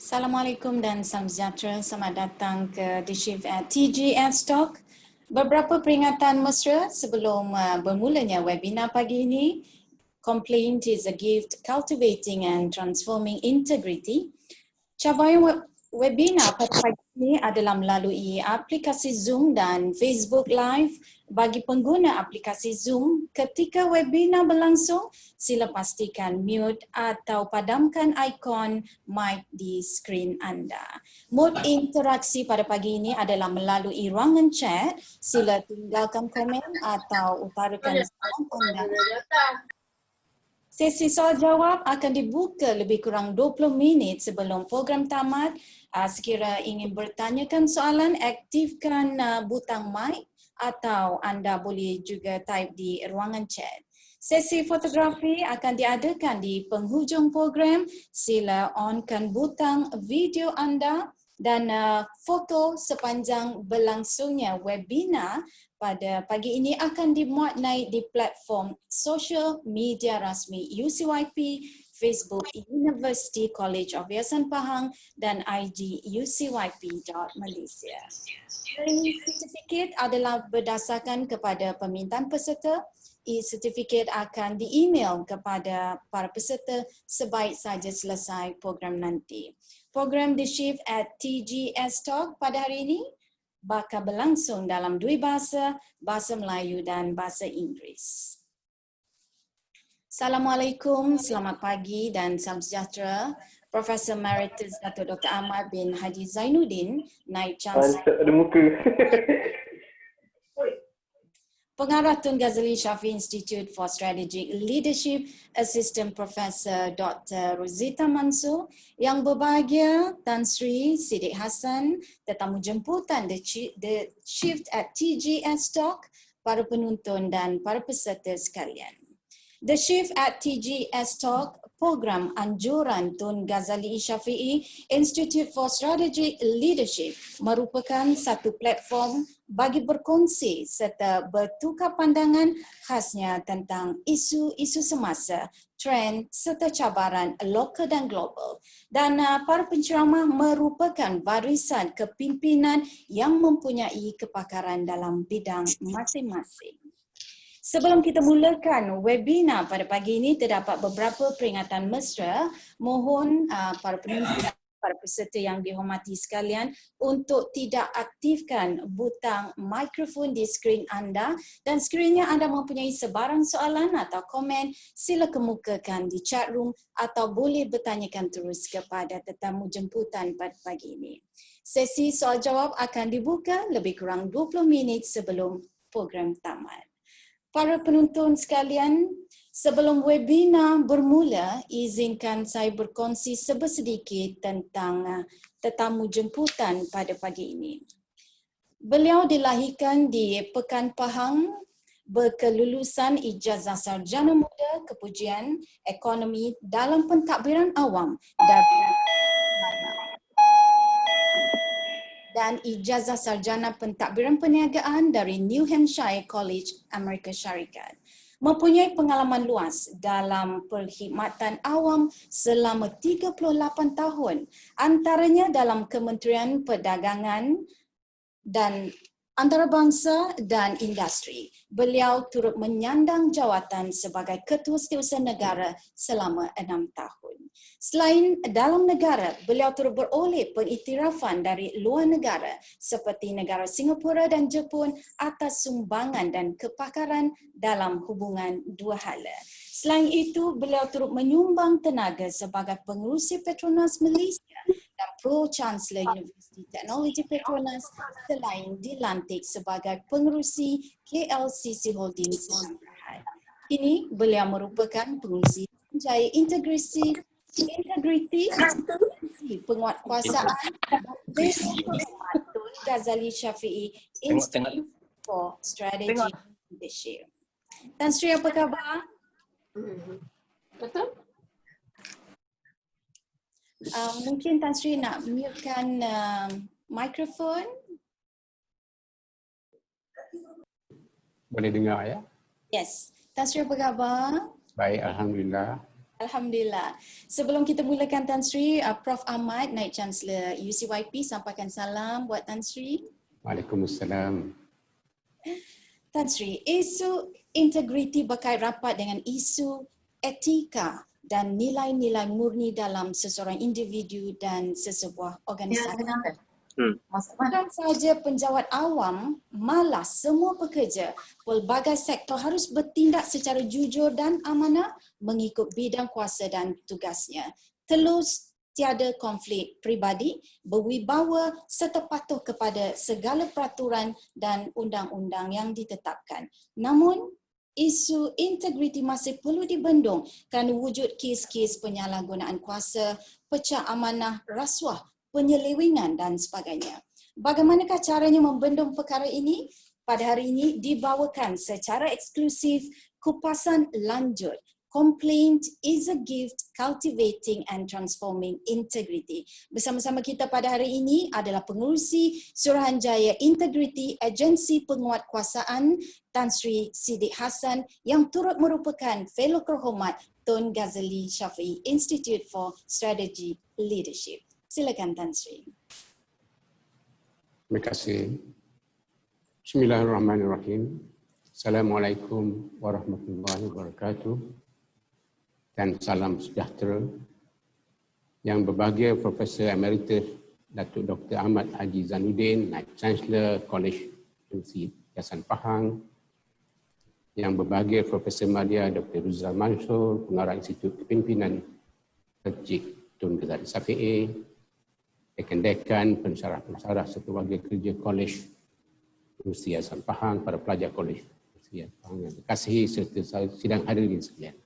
Assalamualaikum dan salam sejahtera. Selamat datang ke The Shift at TGS Talk. Beberapa peringatan mesra sebelum bermulanya webinar pagi ini. Complaint is a gift, cultivating and transforming integrity. Cabaran webinar pada pagi ini adalah melalui aplikasi Zoom dan Facebook Live. Bagi pengguna aplikasi Zoom, ketika webinar berlangsung, sila pastikan mute atau padamkan ikon mic di skrin anda. Mod interaksi pada pagi ini adalah melalui ruangan chat. Sila tinggalkan komen atau utarakan soalan anda. Sesi soal jawab akan dibuka lebih kurang 20 minit sebelum program tamat. Sekira ingin bertanyakan soalan, aktifkan butang mic atau anda boleh juga type di ruangan chat. Sesi fotografi akan diadakan di penghujung program. Sila onkan butang video anda dan foto sepanjang berlangsungnya webinar pada pagi ini akan dimuat naik di platform social media rasmi UCYP, Facebook University College of Yayasan Pahang dan IG ucyp.malaysia. E-sertifikat adalah berdasarkan kepada permintaan peserta. E-sertifikat akan di-email kepada para peserta sebaik saja selesai program nanti. Program The Shift at TGS Talk pada hari ini bakal berlangsung dalam dua bahasa, bahasa Melayu dan bahasa Inggeris. Assalamualaikum, selamat pagi dan salam sejahtera. Profesor Emeritus Dato' Dr. Ahmad bin Haji Zainuddin, Naib Chancellor. Mantap ada muka. Pengarah Tun Ghazali Shafie Institute for Strategic Leadership, Assistant Professor Dr. Rosita Mansur, yang berbahagia Tan Sri Siddiq Hassan, tetamu jemputan The Shift at TGS Talk, para penonton dan para peserta sekalian. The Shift at TGS Talk, program anjuran Tun Ghazali Shafie Institute for Strategic Leadership merupakan satu platform bagi berkongsi serta bertukar pandangan khasnya tentang isu-isu semasa, trend serta cabaran lokal dan global. Dan para penceramah merupakan barisan kepimpinan yang mempunyai kepakaran dalam bidang masing-masing. Sebelum kita mulakan webinar pada pagi ini, terdapat beberapa peringatan mesra. Mohon para penonton, para peserta yang dihormati sekalian untuk tidak aktifkan butang mikrofon di skrin anda, dan skrinnya anda mempunyai sebarang soalan atau komen, sila kemukakan di chat room atau boleh bertanyakan terus kepada tetamu jemputan pada pagi ini. Sesi soal jawab akan dibuka lebih kurang 20 minit sebelum program tamat. Para penonton sekalian, sebelum webinar bermula, izinkan saya berkongsi sedikit tentang tetamu jemputan pada pagi ini. Beliau dilahirkan di Pekan Pahang, berkelulusan ijazah sarjana muda kepujian ekonomi dalam pentadbiran awam dan ijazah sarjana pentadbiran perniagaan dari New Hampshire College, Amerika Syarikat. Mempunyai pengalaman luas dalam perkhidmatan awam selama 38 tahun, antaranya dalam Kementerian Perdagangan dan Antarabangsa dan Industri. Beliau turut menyandang jawatan sebagai Ketua Setiausaha Negara selama 6 tahun. Selain dalam negara, beliau turut beroleh pengiktirafan dari luar negara seperti negara Singapura dan Jepun atas sumbangan dan kepakaran dalam hubungan dua hala. Selain itu, beliau turut menyumbang tenaga sebagai pengerusi Petronas Malaysia dan Pro-Chancellor Universiti Teknologi Petronas selain dilantik sebagai pengerusi KLCC Holdings. Kini, beliau merupakan pengerusi Jaya Integriti Penguatkuasaan Tun Ghazali Shafie Institute for Strategic Leadership. Tan Sri, apa khabar? Betul? Mungkin Tan Sri nak mutekan mikrofon. Boleh dengar ya? Yes. Tan Sri, apa khabar? Baik, Alhamdulillah. Alhamdulillah. Sebelum kita mulakan Tan Sri, Prof. Ahmad, Naib Chancellor UCYP, sampaikan salam buat Tan Sri. Waalaikumsalam. Tan Sri, isu integriti berkait rapat dengan isu etika dan nilai-nilai murni dalam seseorang individu dan sesebuah organisasi. Bukan sahaja penjawat awam, malah semua pekerja pelbagai sektor harus bertindak secara jujur dan amanah mengikut bidang kuasa dan tugasnya. Telus tiada konflik peribadi, berwibawa serta patuh kepada segala peraturan dan undang-undang yang ditetapkan. Namun, isu integriti masih perlu dibendung kerana wujud kes-kes penyalahgunaan kuasa, pecah amanah, rasuah, penyelewengan dan sebagainya. Bagaimanakah caranya membendung perkara ini? Pada hari ini dibawakan secara eksklusif kupasan lanjut. Complaint is a gift, cultivating and transforming integrity. Bersama-sama kita pada hari ini adalah pengurusi Suruhanjaya Integriti Agensi Penguatkuasaan Tan Sri Siddiq Hassan yang turut merupakan Fellow Kehormat Tun Ghazali Shafi'i Institute for Strategy Leadership. Silakan Tan Sri. Terima kasih. Bismillahirrahmanirrahim. Assalamualaikum warahmatullahi wabarakatuh. Dan salam sejahtera. Yang berbahagia Profesor Emeritus Datuk Dr. Ahmad Haji Zainuddin, Naib Chancellor College Universiti Hasan Pahang. Yang berbahagia Profesor Madya Dr. Ruzal Mansur, Pengarah Institut Kepimpinan Strategik Tun Ghazali Shafi'i, dekan-dekan, pensyarah-pensyarah serta warga kerja Kolej Universiti Hasan Pahang, para pelajar Kolej Universiti Hasan Pahang yang dikasihi serta sidang hadirin sekalian.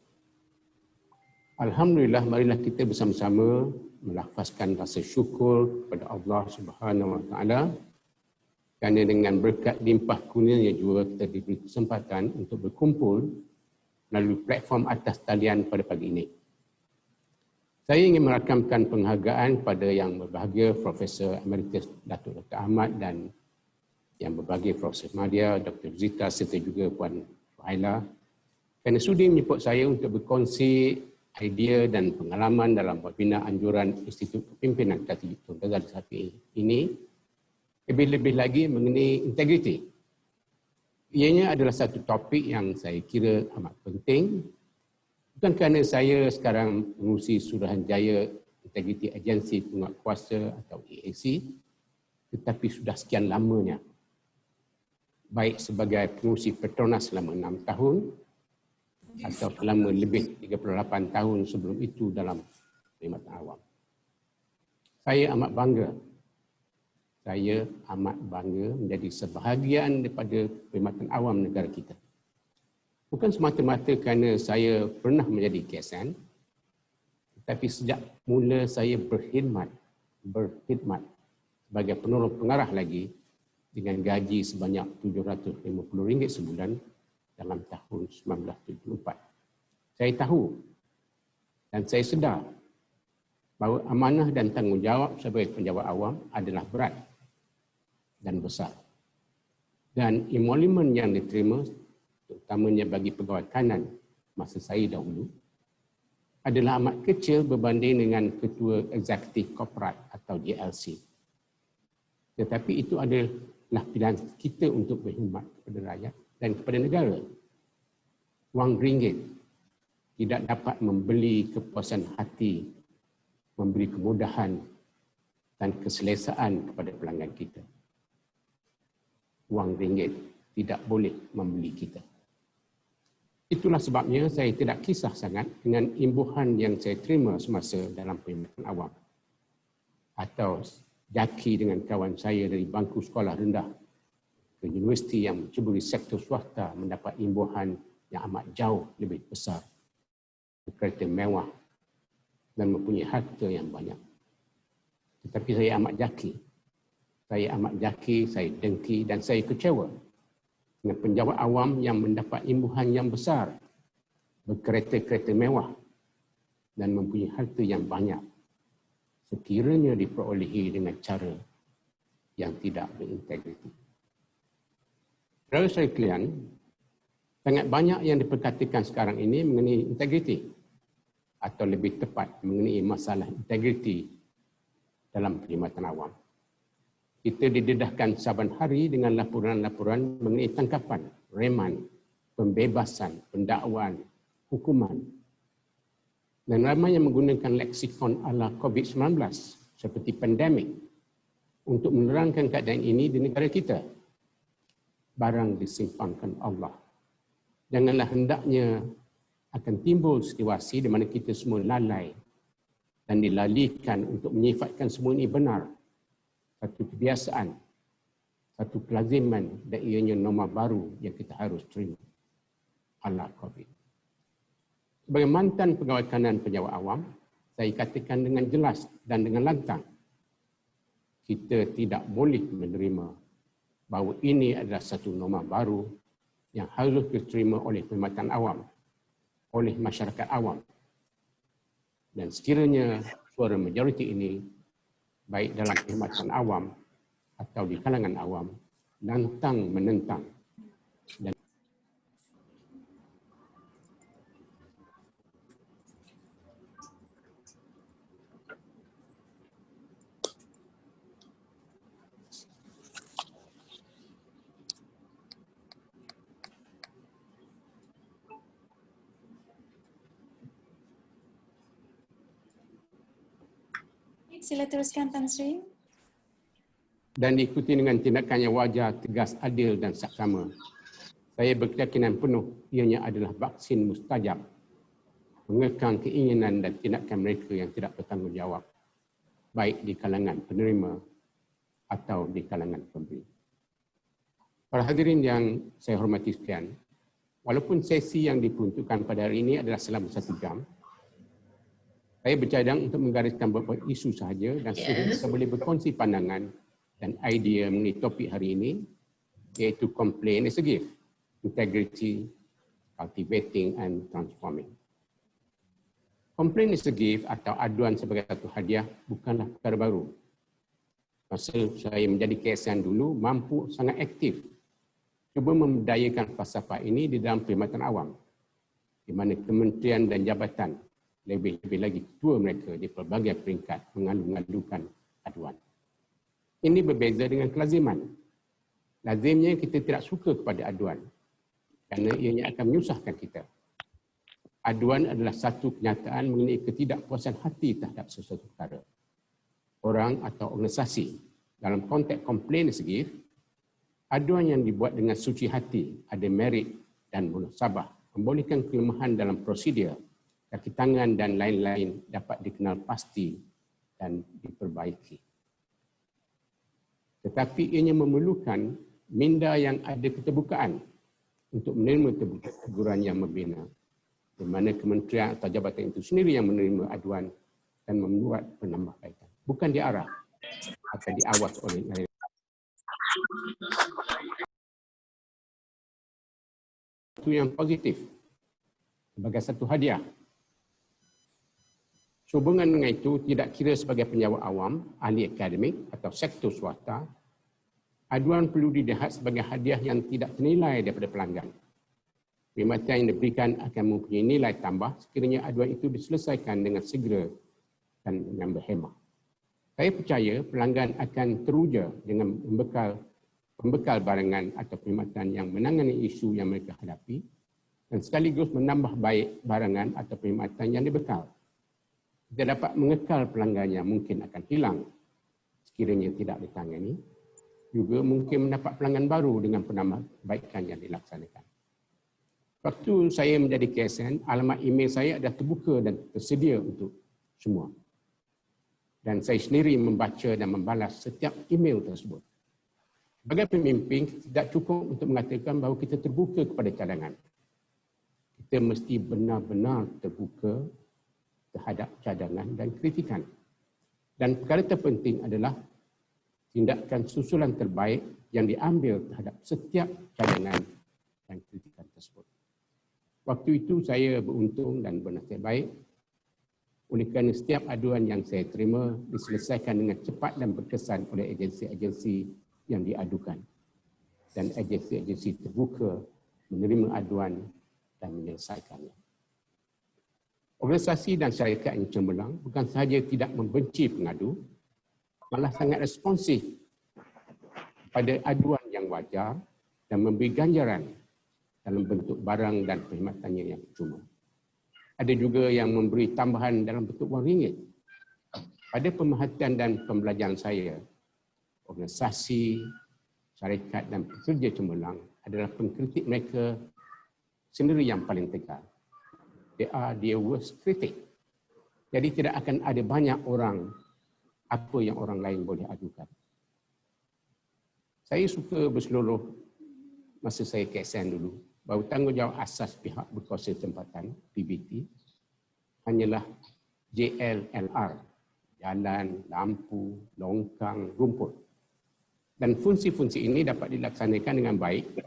Alhamdulillah, marilah kita bersama-sama melafazkan rasa syukur kepada Allah Subhanahu Wa Taala kerana dengan berkat limpah kurnianya juga kita diberi kesempatan untuk berkumpul melalui platform atas talian pada pagi ini. Saya ingin merakamkan penghargaan pada yang berbahagia Profesor Emeritus Datuk Dr. Ahmad dan yang berbahagia Profesor Madya, Dr. Zita serta juga Puan Faila kerana sudi menyebut saya untuk berkongsi idea dan pengalaman dalam pembina anjuran Institut Kepimpinan Strategik Tun Ghazali Shafi'i ini, lebih-lebih lagi mengenai integriti. Ianya adalah satu topik yang saya kira amat penting. Bukan kerana saya sekarang mengurusi Suruhanjaya Integriti Agensi Penguatkuasa atau EAC, tetapi sudah sekian lamanya. Baik sebagai pengurusi Petronas selama 6 tahun atau selama lebih 38 tahun sebelum itu dalam perkhidmatan awam. Saya amat bangga menjadi sebahagian daripada perkhidmatan awam negara kita. Bukan semata-mata kerana saya pernah menjadi KSN, tetapi sejak mula saya berkhidmat sebagai penolong pengarah lagi dengan gaji sebanyak RM750 sebulan dalam tahun 1974. Saya tahu dan saya sedar bahawa amanah dan tanggungjawab sebagai penjawat awam adalah berat dan besar. Dan emolumen yang diterima terutamanya bagi pegawai kanan masa saya dahulu, adalah amat kecil berbanding dengan Ketua Eksekutif Korporat atau JLC. Tetapi itu adalah pilihan kita untuk berkhidmat kepada rakyat dan kepada negara. Wang ringgit tidak dapat membeli kepuasan hati, memberi kemudahan dan keselesaan kepada pelanggan kita. Wang ringgit tidak boleh membeli kita. Itulah sebabnya saya tidak kisah sangat dengan imbuhan yang saya terima semasa dalam perkhidmatan awam. Atau jaki dengan kawan saya dari bangku sekolah rendah ke universiti yang menceburi sektor swasta mendapat imbuhan yang amat jauh lebih besar. Kereta mewah dan mempunyai harta yang banyak. Tetapi saya amat jaki. Saya dengki dan saya kecewa dengan penjawat awam yang mendapat imbuhan yang besar, berkereta-kereta mewah dan mempunyai harta yang banyak sekiranya diperolehi dengan cara yang tidak berintegriti. Saudara sekalian, sangat banyak yang diperkatakan sekarang ini mengenai integriti. atau lebih tepat mengenai masalah integriti dalam perkhidmatan awam. Kita didedahkan saban hari dengan laporan-laporan mengenai tangkapan, reman, pembebasan, pendakwaan, hukuman. Dan ramai yang menggunakan leksikon ala COVID-19 seperti pandemik untuk menerangkan keadaan ini di negara kita. Barang disimpankan Allah. Janganlah hendaknya akan timbul situasi di mana kita semua lalai dan dilalikan untuk menyifatkan semua ini benar. Satu kebiasaan, satu kelaziman dan ianya norma baru yang kita harus terima. Ala COVID. Sebagai mantan pegawai kanan pejabat awam, saya katakan dengan jelas dan dengan lantang, kita tidak boleh menerima bahawa ini adalah satu norma baru yang harus diterima oleh perkhidmatan awam, oleh masyarakat awam. Dan sekiranya suara majoriti ini, baik dalam perkhidmatan awam atau di kalangan awam, lantang menentang dan Sila teruskan Tan Sri. dan diikuti dengan tindakan yang wajar, tegas, adil dan saksama. Saya berkeyakinan penuh ianya adalah vaksin mustajab, mengekang keinginan dan tindakan mereka yang tidak bertanggungjawab, baik di kalangan penerima atau di kalangan pemberi. Para hadirin yang saya hormati sekalian, walaupun sesi yang diperuntukkan pada hari ini adalah selama 1 jam, saya bercadang untuk menggariskan beberapa isu sahaja dan kita boleh berkongsi pandangan dan idea mengenai topik hari ini, iaitu complaint as a gift, integrity, cultivating and transforming. Complaint as a gift atau aduan sebagai satu hadiah bukanlah perkara baru. Masa saya menjadi KSN dulu, mampu sangat aktif cuba memberdayakan falsafah ini di dalam perkhidmatan awam, di mana kementerian dan jabatan, lebih-lebih lagi ketua mereka di pelbagai peringkat mengalu-alukan aduan. Ini berbeza dengan kelaziman. Lazimnya kita tidak suka kepada aduan kerana ianya akan menyusahkan kita. Aduan adalah satu kenyataan mengenai ketidakpuasan hati terhadap sesuatu perkara, orang atau organisasi. Dalam konteks komplain segi, aduan yang dibuat dengan suci hati, ada merit dan munasabah, membolehkan kelemahan dalam prosedur, kaki tangan dan lain-lain dapat dikenal pasti dan diperbaiki. Tetapi ianya memerlukan minda yang ada keterbukaan untuk menerima teguran yang membina, di mana kementerian atau jabatan itu sendiri yang menerima aduan dan membuat penambahbaikan. Bukan diarah atau diawas oleh itu yang positif sebagai satu hadiah. Sehubungan dengan itu, tidak kira sebagai penjawat awam, ahli akademik atau sektor swasta, aduan perlu dilihat sebagai hadiah yang tidak ternilai daripada pelanggan. Perkhidmatan yang diberikan akan mempunyai nilai tambah sekiranya aduan itu diselesaikan dengan segera dan dengan berhemah. Saya percaya pelanggan akan teruja dengan membekal barangan atau perkhidmatan yang menangani isu yang mereka hadapi dan sekaligus menambah baik barangan atau perkhidmatan yang dibekal. Kita dapat mengekal pelanggan yang mungkin akan hilang sekiranya tidak ditangani, juga mungkin mendapat pelanggan baru dengan penambahbaikan yang dilaksanakan. Waktu saya menjadi KSN, alamat email saya adalah terbuka dan tersedia untuk semua. Dan saya sendiri membaca dan membalas setiap email tersebut. Sebagai pemimpin, tidak cukup untuk mengatakan bahawa kita terbuka kepada cadangan. Kita mesti benar-benar terbuka terhadap cadangan dan kritikan. Dan perkara terpenting adalah tindakan susulan terbaik yang diambil terhadap setiap cadangan dan kritikan tersebut. Waktu itu saya beruntung dan bernasib baik oleh kerana setiap aduan yang saya terima diselesaikan dengan cepat dan berkesan oleh agensi-agensi yang diadukan. Dan agensi-agensi terbuka menerima aduan dan menyelesaikannya. Organisasi dan syarikat yang cemerlang bukan sahaja tidak membenci pengadu, malah sangat responsif pada aduan yang wajar dan memberi ganjaran dalam bentuk barang dan perkhidmatannya yang percuma. Ada juga yang memberi tambahan dalam bentuk wang ringgit. Pada pemerhatian dan pembelajaran saya, organisasi, syarikat dan pekerja cemerlang adalah pengkritik mereka sendiri yang paling tegar. They are their worst critic. Jadi tidak akan ada banyak orang apa yang orang lain boleh adukan. Saya suka berseluruh masa saya KSN dulu, bahawa tanggungjawab asas pihak berkuasa tempatan, PBT, hanyalah JLLR, jalan, lampu, longkang, rumput. Dan fungsi-fungsi ini dapat dilaksanakan dengan baik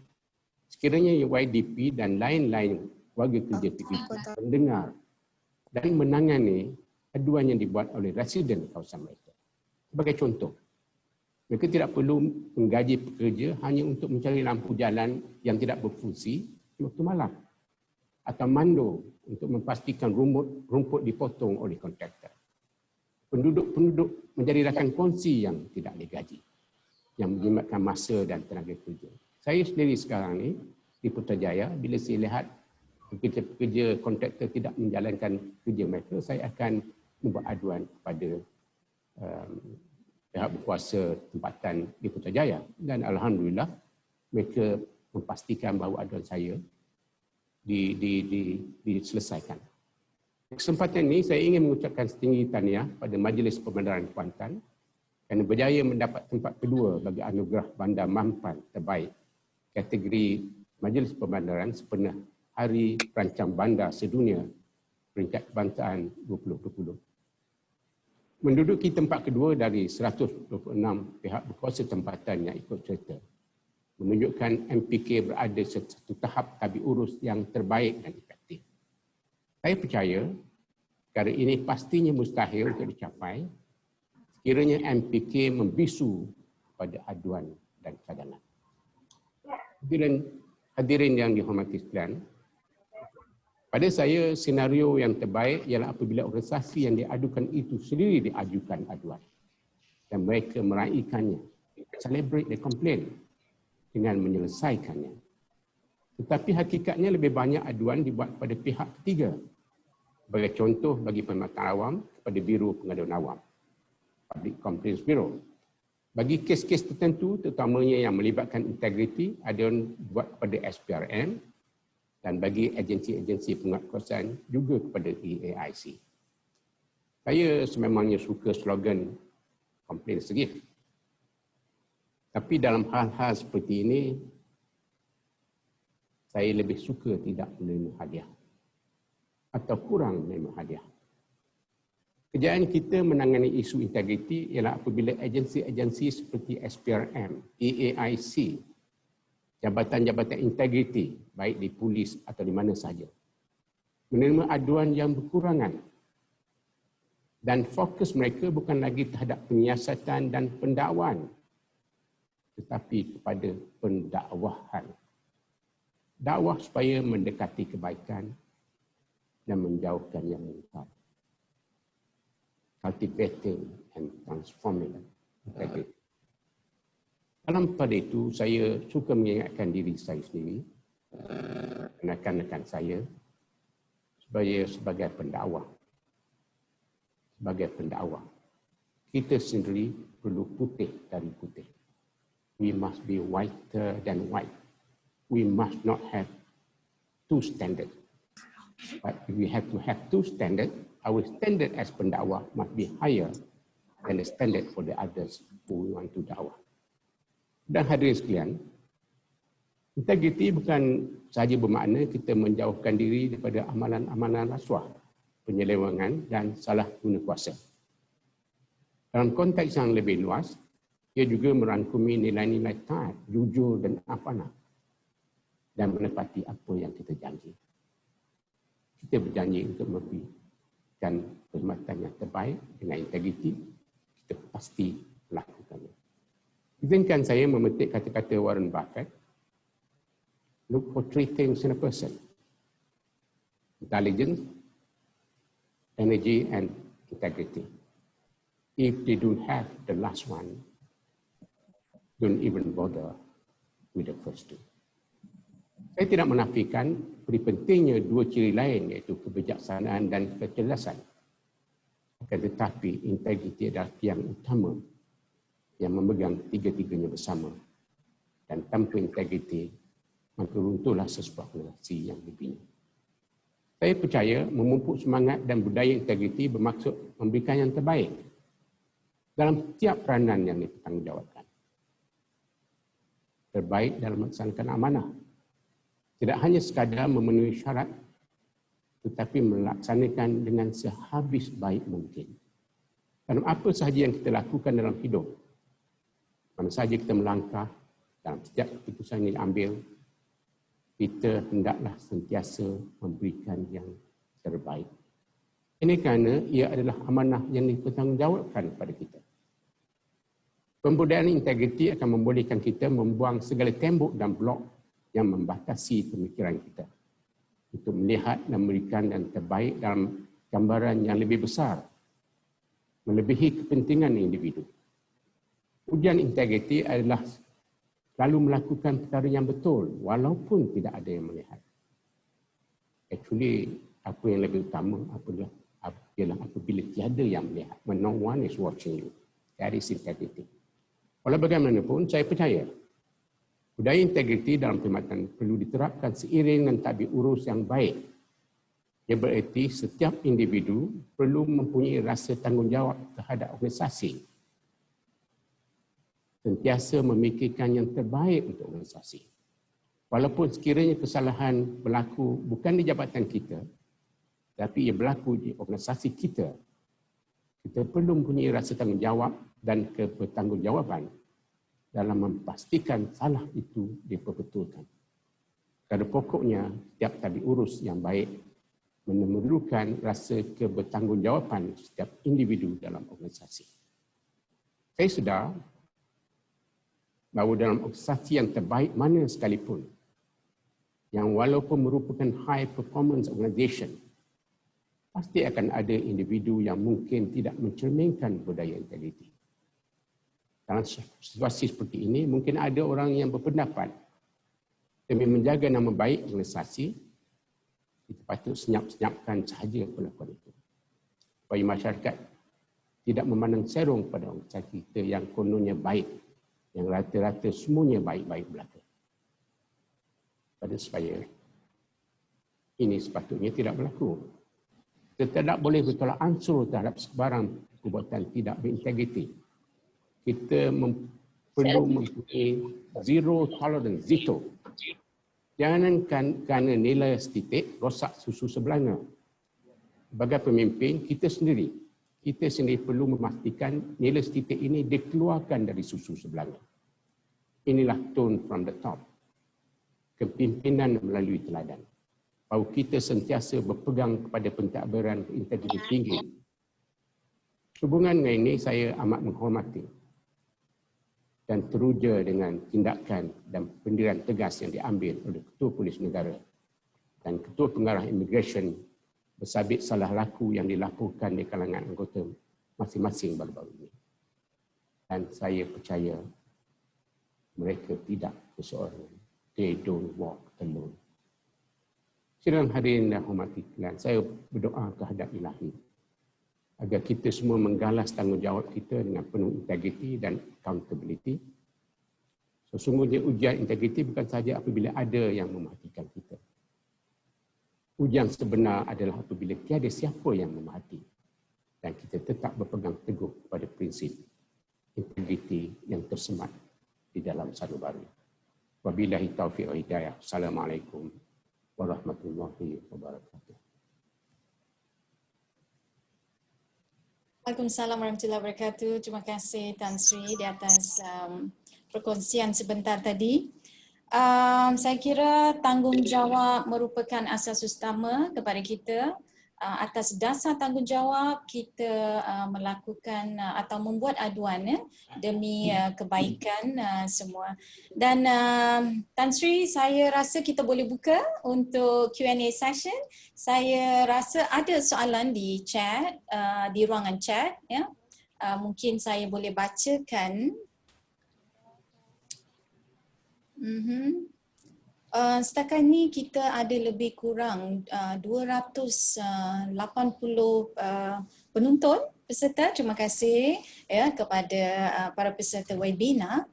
sekiranya YDP dan lain-lain warga kerja PBT mendengar dan menangani aduan yang dibuat oleh residen kawasan mereka. Sebagai contoh, mereka tidak perlu menggaji pekerja hanya untuk mencari lampu jalan yang tidak berfungsi di waktu malam atau mando untuk memastikan rumput dipotong oleh kontraktor. Penduduk menjadi rakan kongsi yang tidak digaji, yang menjimatkan masa dan tenaga kerja. Saya sendiri sekarang ni di Putrajaya, bila saya lihat pekerja kontraktor tidak menjalankan kerja mereka, saya akan membuat aduan kepada pihak berkuasa tempatan di Putrajaya. Dan alhamdulillah mereka memastikan bahawa aduan saya diselesaikan. Kesempatan ini saya ingin mengucapkan setinggi tahniah pada Majlis Pembandaran Kuantan kerana berjaya mendapat tempat kedua bagi anugerah Bandar Mampan terbaik kategori Majlis Pembandaran sepenuh Hari Perancang Bandar Sedunia peringkat kebangsaan 2020. Menduduki tempat kedua dari 126 pihak berkuasa tempatan yang ikut serta, menunjukkan MPK berada satu tahap tabik urus yang terbaik dan efektif. Saya percaya perkara ini pastinya mustahil untuk dicapai sekiranya MPK membisu pada aduan dan cadangan. Hadirin yang dihormati sekalian, pada saya senario yang terbaik ialah apabila organisasi yang diadukan itu sendiri diajukan aduan dan mereka meraihkannya, celebrate the complaint dengan menyelesaikannya. Tetapi hakikatnya lebih banyak aduan dibuat pada pihak ketiga. Sebagai contoh bagi perkhidmatan awam kepada Biro Pengaduan Awam, Public Complaints Bureau. Bagi kes-kes tertentu, terutamanya yang melibatkan integriti, aduan dibuat kepada SPRM, dan bagi agensi-agensi penguatkuasaan juga kepada EAIC. Saya sememangnya suka slogan komplain segif. Tapi dalam hal-hal seperti ini, saya lebih suka tidak menerima hadiah atau kurang menerima hadiah. Kerjaan kita menangani isu integriti ialah apabila agensi-agensi seperti SPRM, EAIC, jabatan-jabatan integriti, baik di polis atau di mana sahaja, menerima aduan yang berkurangan dan fokus mereka bukan lagi terhadap penyiasatan dan pendakwaan, tetapi kepada pendakwahan. Dakwah supaya mendekati kebaikan dan menjauhkan yang mungkar. Cultivating and transforming integrity. Dalam pada itu, saya suka mengingatkan diri saya sendiri, rekan-rekan saya, sebagai pendakwah. Sebagai pendakwah, kita sendiri perlu putih dari putih. We must be whiter than white. We must not have two standards. But if we have to have two standards, our standard as pendakwah must be higher than the standard for the others who we want to dakwah. Dan hadirin sekalian, integriti bukan sahaja bermakna kita menjauhkan diri daripada amalan-amalan rasuah, penyelewengan dan salah guna kuasa. Dalam konteks yang lebih luas, ia juga merangkumi nilai-nilai taat, jujur dan amanah dan menepati apa yang kita janji. Kita berjanji untuk memberikan perkhidmatan yang terbaik dengan integriti, kita pasti melakukannya. Izinkan saya memetik kata-kata Warren Buffett, look for three things in a person: intelligence, energy and integrity. If they don't have the last one, don't even bother with the first two. Saya tidak menafikan pentingnya dua ciri lain, iaitu kebijaksanaan dan kecerdasan. Akan tetapi integriti adalah tiang utama yang memegang tiga-tiganya bersama. Dan tanpa integriti, maka runtuhlah sesebuah relasi yang dibina. Saya percaya memupuk semangat dan budaya integriti bermaksud memberikan yang terbaik dalam tiap peranan yang dipertanggungjawabkan. Terbaik dalam melaksanakan amanah. Tidak hanya sekadar memenuhi syarat, tetapi melaksanakan dengan sehabis baik mungkin. Dalam apa sahaja yang kita lakukan dalam hidup, mana sahaja kita melangkah, dalam setiap keputusan yang diambil, kita hendaklah sentiasa memberikan yang terbaik. Ini kerana ia adalah amanah yang dipertanggungjawabkan kepada kita. Pembudayaan integriti akan membolehkan kita membuang segala tembok dan blok yang membatasi pemikiran kita untuk melihat dan memberikan yang terbaik dalam gambaran yang lebih besar, melebihi kepentingan individu. Ujian integriti adalah lalu melakukan perkara yang betul walaupun tidak ada yang melihat. Actually, apa yang lebih utama ialah apabila tiada yang melihat. When no one is watching you. That is integrity. Walau bagaimanapun, saya percaya budaya integriti dalam perkhidmatan perlu diterapkan seiring dengan tadbir urus yang baik. Ia bererti setiap individu perlu mempunyai rasa tanggungjawab terhadap organisasi. Sentiasa memikirkan yang terbaik untuk organisasi. Walaupun sekiranya kesalahan berlaku bukan di jabatan kita, tapi ia berlaku di organisasi kita, kita perlu mempunyai rasa tanggungjawab dan kebertanggungjawaban dalam memastikan salah itu diperbetulkan. Pada pokoknya, setiap tadbir urus yang baik memerlukan rasa kebertanggungjawaban setiap individu dalam organisasi. Saya sedar bahawa dalam organisasi yang terbaik mana sekalipun, yang walaupun merupakan high performance organisation, pasti akan ada individu yang mungkin tidak mencerminkan budaya integriti. Dalam situasi seperti ini, mungkin ada orang yang berpendapat demi menjaga nama baik organisasi, kita patut senyap-senyapkan sahaja perlakuan itu. Supaya masyarakat tidak memandang serong pada organisasi kita yang kononnya baik, yang rata-rata semuanya baik-baik belaka. Pada supaya ini sepatutnya tidak berlaku. Kita tidak boleh bertolak ansur terhadap sebarang perbuatan tidak berintegriti. Kita perlu mempunyai zero tolerance, zero. Jangan kerana nilai setitik rosak susu sebelanga. Sebagai pemimpin, kita sendiri perlu memastikan nilai setitik ini dikeluarkan dari susu sebelanga. Inilah tone from the top. Kepimpinan melalui teladan. Bahawa kita sentiasa berpegang kepada pentadbiran integriti tinggi. Hubungan dengan ini saya amat menghormati dan teruja dengan tindakan dan pendirian tegas yang diambil oleh Ketua Polis Negara dan Ketua Pengarah Imigresen bersabit salah laku yang dilaporkan di kalangan anggota masing-masing baru-baru ini. Dan saya percaya mereka tidak berseorangan. They don't walk alone. Sidang hadirin dan hormati sekalian, saya berdoa kehadap Ilahi agar kita semua menggalas tanggungjawab kita dengan penuh integriti dan accountability. Sesungguhnya ujian integriti bukan sahaja apabila ada yang mematikan kita. Ujian sebenar adalah apabila tiada siapa yang memati dan kita tetap berpegang teguh pada prinsip integriti yang tersemat di dalam sanubari. Wabillahi taufiq wa hidayah. Assalamualaikum warahmatullahi wabarakatuh. Waalaikumsalam warahmatullahi wabarakatuh. Terima kasih Tan Sri di atas perkongsian sebentar tadi. Saya kira tanggungjawab merupakan asas utama kepada kita atas dasar tanggungjawab kita melakukan atau membuat aduan demi kebaikan semua. Dan Tan Sri, saya rasa kita boleh buka untuk Q&A session. Saya rasa ada soalan di chat, di ruangan chat, ya. Mungkin saya boleh bacakan. Setakat ni kita ada lebih kurang 280 penonton, peserta. Terima kasih ya kepada para peserta webinar.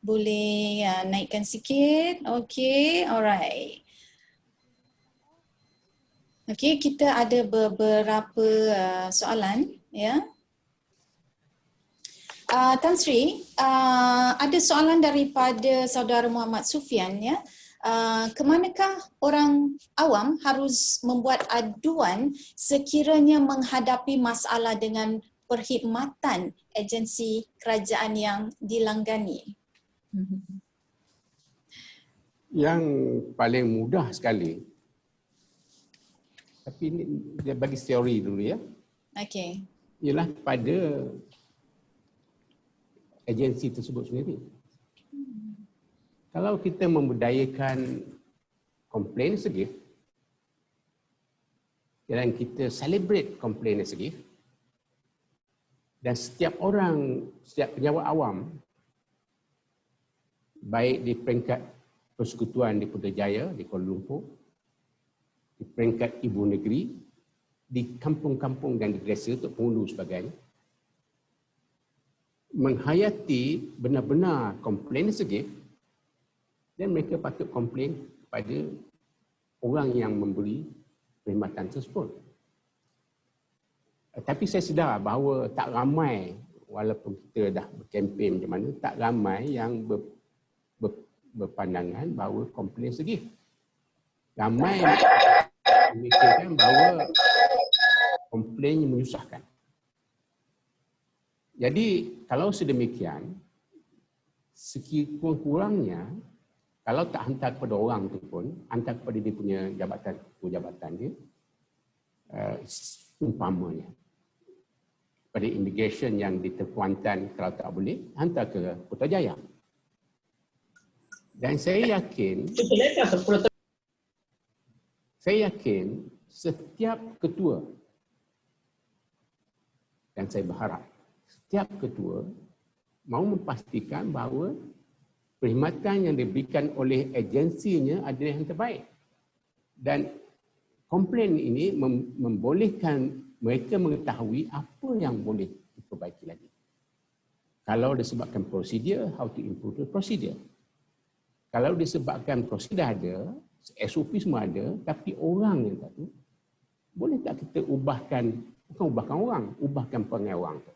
Boleh naikkan sikit. Okey, alright. Okey, kita ada beberapa soalan ya. Tan Sri, ada soalan daripada saudara Muhammad Sufian ya. Kemanakah orang awam harus membuat aduan sekiranya menghadapi masalah dengan perkhidmatan agensi kerajaan yang dilanggani? Yang paling mudah sekali, tapi ini dia bagi teori dulu ya. Okey. Ialah pada agensi tersebut sendiri. Kalau kita membudayakan komplain as a gift dan kita celebrate komplain as a gift, dan setiap orang, setiap pejabat awam, baik di peringkat persekutuan di Putrajaya, di Kuala Lumpur, di peringkat ibu negeri, di kampung-kampung dan di desa untuk penghulu sebagainya, menghayati benar-benar komplain as a gift, dan mereka patut komplain kepada orang yang memberi perkhidmatan tersebut. Tapi saya sedar bahawa tak ramai, walaupun kita dah berkempen macam mana, tak ramai yang berpandangan bahawa komplain as a gift. Ramai memikirkan bahawa komplain menyusahkan. Jadi kalau sedemikian, sekurang-kurangnya kalau tak hantar kepada orang tu pun, hantar kepada dia punya jabatan dia, umpamanya pada immigration yang di Kuantan, kalau tak boleh, hantar ke Putrajaya. Dan saya yakin setiap ketua, dan saya berharap setiap ketua mahu memastikan bahawa perkhidmatan yang diberikan oleh agensinya adalah yang terbaik. Dan komplain ini membolehkan mereka mengetahui apa yang boleh diperbaiki lagi. Kalau disebabkan prosedur, how to improve the procedure. Kalau disebabkan prosedur ada, SOP semua ada, tapi orang yang tak tahu, boleh tak kita ubahkan, bukan ubahkan orang, ubahkan perangai orang tu.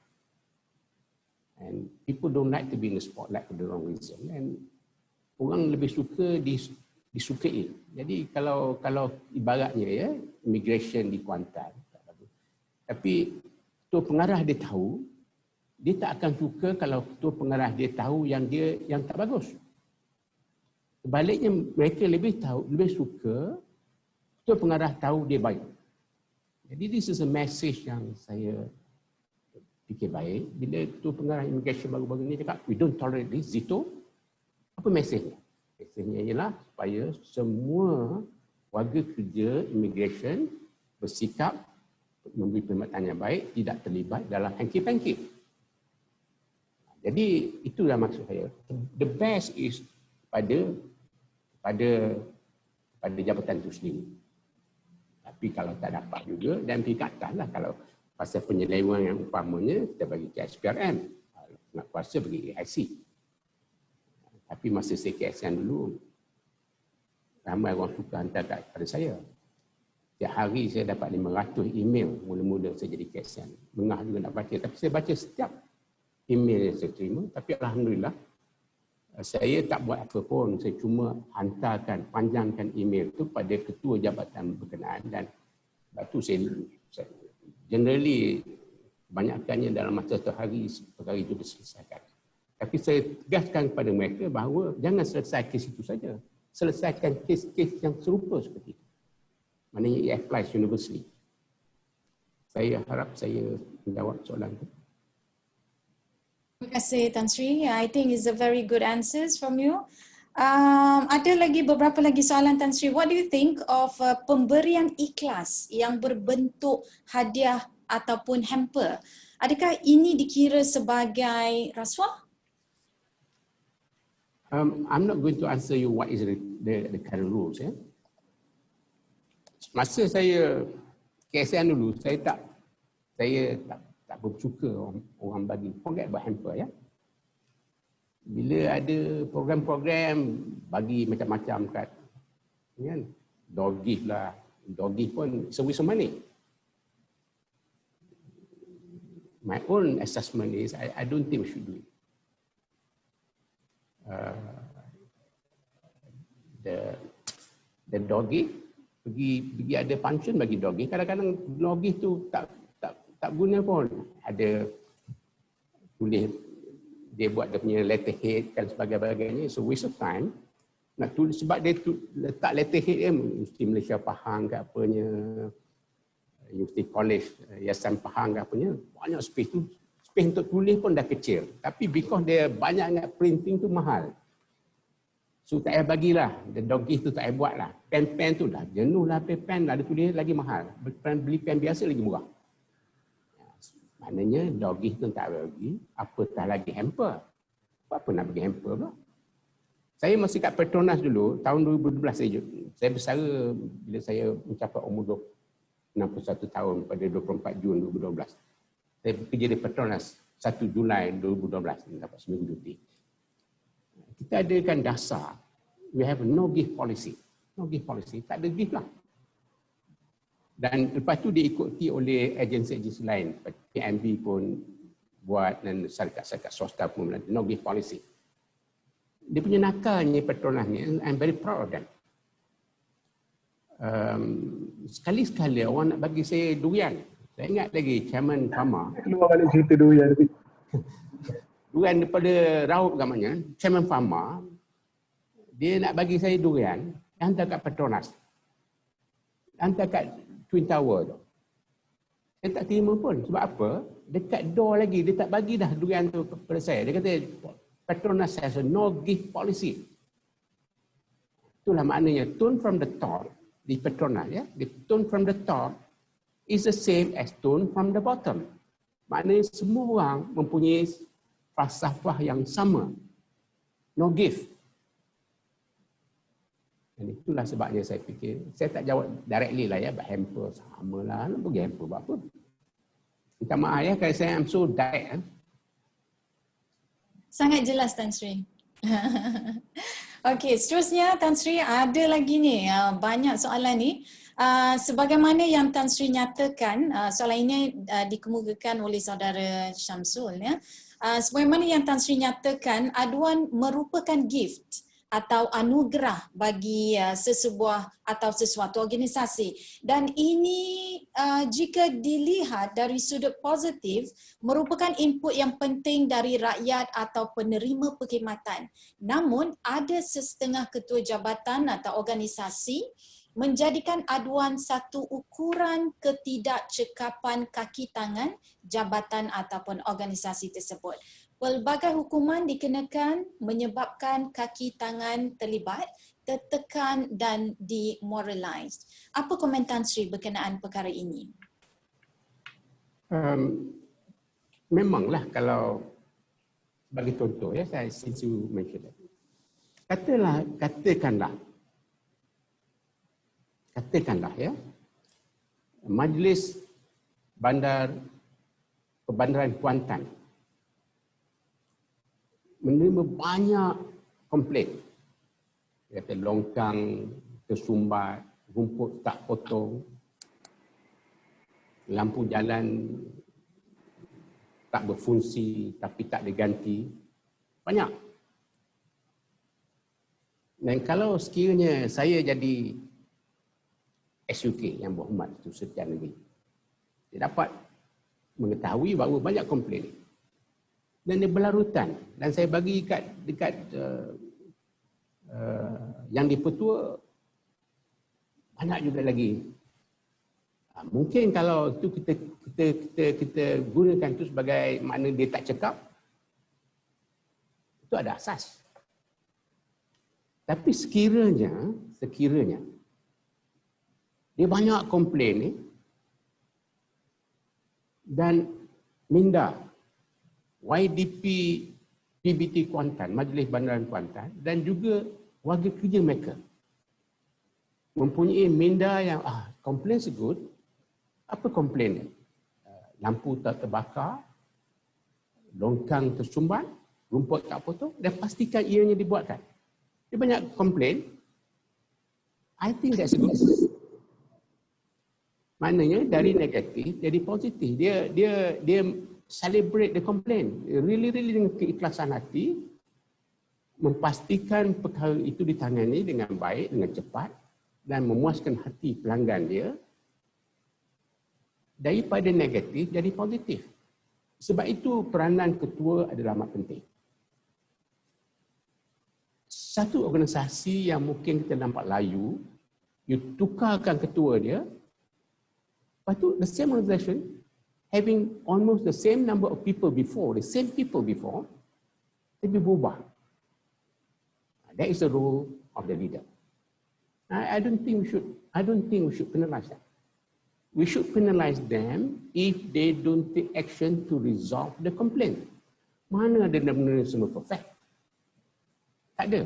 And people don't like to be in the spotlight for the wrong reason. And orang lebih suka disukai. Jadi kalau ibaratnya ya, immigration di Kuantan, tapi ketua pengarah dia tahu, dia tak akan suka kalau ketua pengarah dia tahu yang tak bagus. Sebaliknya mereka lebih suka ketua pengarah tahu dia baik. Jadi this is a message yang saya fikir baik. Bila ketua pengarah immigration baru-baru ni cakap, we don't tolerate this, Zito, apa mesejnya? Mesejnya ialah supaya semua warga kerja immigration bersikap memberi perkhidmatan yang baik, tidak terlibat dalam hanky-panky. Jadi itulah maksud saya. The best is pada jabatan itu sendiri. Tapi kalau tak dapat juga, dan pergi ke atas lah. Kalau pasal penyelewengan yang umpamanya, kita bagi ke SPRM. Nak kuasa bagi AIC. Tapi masa saya ke ASEAN dulu, ramai orang suka hantar kepada saya. Setiap hari saya dapat 500 email mula-mula saya jadi KSN. Mengah juga nak baca. Tapi saya baca setiap email yang saya terima. Tapi Alhamdulillah, saya tak buat apa pun. Saya cuma hantarkan, panjangkan email itu pada ketua jabatan berkenaan. Dan sebab itu saya generally, kebanyakannya dalam masa satu hari, perkara itu diselesaikan. Tapi saya tegaskan kepada mereka bahawa jangan selesai kes itu saja. Selesaikan kes-kes yang serupa seperti itu. Maknanya it applies universally. Saya harap saya menjawab soalan itu. Terima kasih Tan Sri. I think it's a very good answers from you. Ada lagi beberapa lagi soalan Tan Sri. What do you think of pemberian ikhlas yang berbentuk hadiah ataupun hamper? Adakah ini dikira sebagai rasuah? I'm not going to answer you what is the current rules. Ya. Masa saya KSN dulu, saya tak bersuka orang bagi. Forget about hamper ya. Bila ada program-program bagi macam-macam kat kan, door gift lah, door gift pun it's a waste of money. My own assessment is I don't think we should do it. The door gift pergi ada function bagi door gift, kadang-kadang door gift tu tak guna pun. Ada tulis dia buat dia punya letterhead dan sebagainya, so waste of time. Nak tulis sebab dia letak letterhead dia mesti Malaysia Pahang ke apanya, University College Yayasan Pahang ke apanya, banyak space tu. Space untuk tulis pun dah kecil. Tapi because dia banyak ingat printing tu mahal. So tak payah bagilah, the dog gift tu tak payah buat lah. Pen tu dah jenuh lah, pen ada tulis lagi mahal. Beli pen biasa lagi murah. Maknanya dog gift tu tak payah bagi, apatah lagi hamper. Apa nak bagi hamper pula? Saya masih kat Petronas dulu, tahun 2012 saya bersara bila saya mencapai umur 61 tahun pada 24 Jun 2012. Saya bekerja di Petronas 1 Julai 2012, dapat seminggu cuti. Kita adakan dasar, we have no gift policy. No gift policy, tak ada gift lah. Dan lepas tu diikuti oleh agensi-agensi lain. PMB pun buat dan syarikat-syarikat swasta pun ada no gift policy. Dia punya nakalnya Petronas ni, I'm very proud of them. Sekali-sekala orang nak bagi saya durian. Saya ingat lagi Chairman Pharma. Keluar balik cerita durian tadi. Durian daripada Raup gamanya, Chairman Pharma, dia nak bagi saya durian, dia hantar kat Petronas. Hantar kat Twin Tower tu. Saya tak terima pun. Sebab apa? Dekat door lagi, dia tak bagi dah durian tu kepada saya. Dia kata, Petronas has a no gift policy. Itulah maknanya, tone from the top, di Petronas, ya, the tone from the top is the same as tone from the bottom. Maknanya semua orang mempunyai falsafah yang sama. No gift. Dan itulah sebabnya saya fikir, saya tak jawab directly lah ya, hamper sama lah, nak bagi hamper buat apa. Minta maaf ya, kalau saya I'm so direct. Sangat jelas Tan Sri. Okey, seterusnya Tan Sri ada lagi ni, banyak soalan ni. Sebagaimana yang Tan Sri nyatakan, soalan ini dikemukakan oleh saudara Syamsul ya. Sebagaimana yang Tan Sri nyatakan, aduan merupakan gift atau anugerah bagi sesebuah atau sesuatu organisasi, dan ini jika dilihat dari sudut positif merupakan input yang penting dari rakyat atau penerima perkhidmatan. Namun ada setengah ketua jabatan atau organisasi menjadikan aduan satu ukuran ketidakcekapan kaki tangan jabatan ataupun organisasi tersebut. Pelbagai hukuman dikenakan menyebabkan kaki tangan terlibat, tertekan dan demoralized. Apa komentar Sri berkenaan perkara ini? Memanglah kalau bagi contoh ya, saya since you mention that. Katakanlah ya, Majlis Perbandaran Kuantan menerima banyak komplain. Kata longkang tersumbat, rumput tak potong, lampu jalan tak berfungsi tapi tak diganti. Banyak. Dan kalau sekiranya saya jadi SUK yang berhormat itu sekian negeri, dia dapat mengetahui bahawa banyak komplain dan dia berlarutan, dan saya bagi dekat yang dipertua banyak juga lagi Mungkin kalau itu kita gunakan itu sebagai makna dia tak cekap, itu ada asas. Tapi sekiranya dia banyak komplain ni dan minda YDP PBT Kuantan, Majlis Bandaran Kuantan dan juga warga kerja mereka mempunyai minda yang komplain segut. Apa komplain ni? Lampu tak terbakar, longkang tersumbat, rumput tak potong dan pastikan ianya dibuatkan. Dia banyak komplain. I think that's good. Maknanya dari negatif jadi positif. Dia celebrate the complaint. Really dengan keikhlasan hati memastikan perkara itu ditangani dengan baik, dengan cepat dan memuaskan hati pelanggan dia. Daripada negatif jadi positif. Sebab itu peranan ketua adalah amat penting. Satu organisasi yang mungkin kita nampak layu, you tukarkan ketua dia, lepas tu the same organization having almost the same number of people before, the same people before, tapi berubah. That is the role of the leader. I don't think we should penalize that. We should penalize them if they don't take action to resolve the complaint. Mana ada benda semua perfect? Tak ada.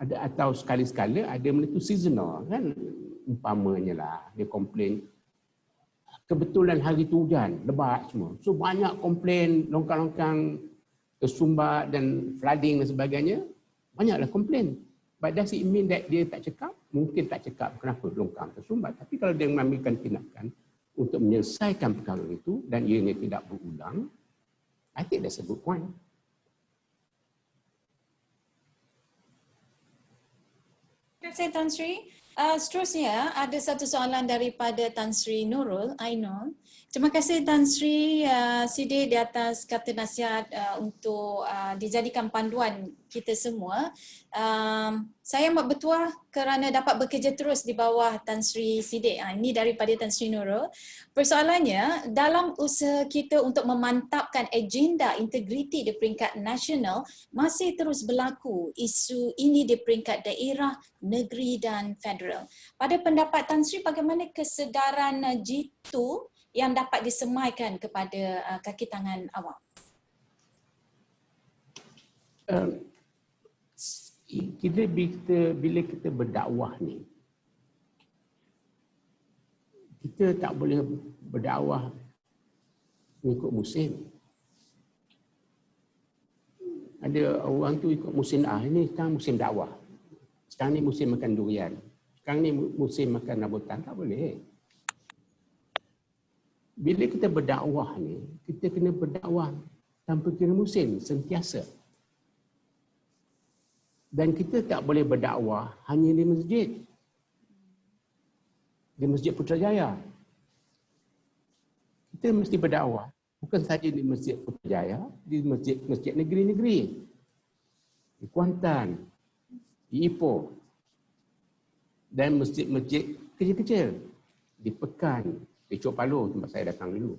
Ada atau sekali-sekala ada benda itu seasonal kan? Umpamanya lah, dia komplain. Kebetulan hari tu hujan, lebat semua. So banyak komplain, longkang-longkang tersumbat dan flooding dan sebagainya. Banyaklah komplain. But does it mean that dia tak cekap? Mungkin tak cekap kenapa longkang tersumbat. Tapi kalau dia mengambilkan tindakan untuk menyelesaikan perkara itu dan ianya tidak berulang, I think that's a good point. Terima kasih Tan Sri. Seterusnya ada satu soalan daripada Tan Sri Nurul Ainul. Terima kasih Tan Sri Siddiq di atas kata nasihat untuk dijadikan panduan kita semua. Saya amat bertuah kerana dapat bekerja terus di bawah Tan Sri Siddiq. Ini daripada Tan Sri Nurul. Persoalannya, dalam usaha kita untuk memantapkan agenda integriti di peringkat nasional, masih terus berlaku isu ini di peringkat daerah, negeri dan federal. Pada pendapat Tan Sri, bagaimana kesedaran jitu yang dapat disemaikan kepada kaki tangan awam? Bila kita berdakwah ni, kita tak boleh berdakwah mengikut musim. Ada orang tu ikut musim ini sekarang musim dakwah. Sekarang ni musim makan durian. Sekarang ni musim makan rambutan, tak boleh. Bila kita berdakwah ni, kita kena berdakwah tanpa kira musim, sentiasa. Dan kita tak boleh berdakwah hanya di masjid. Di Masjid Putrajaya. Kita mesti berdakwah bukan sahaja di Masjid Putrajaya, di masjid negeri-negeri. Di Kuantan, di Ipoh, dan masjid-masjid kecil-kecil. Di Pekan, di Chok Palo, tempat saya datang dulu.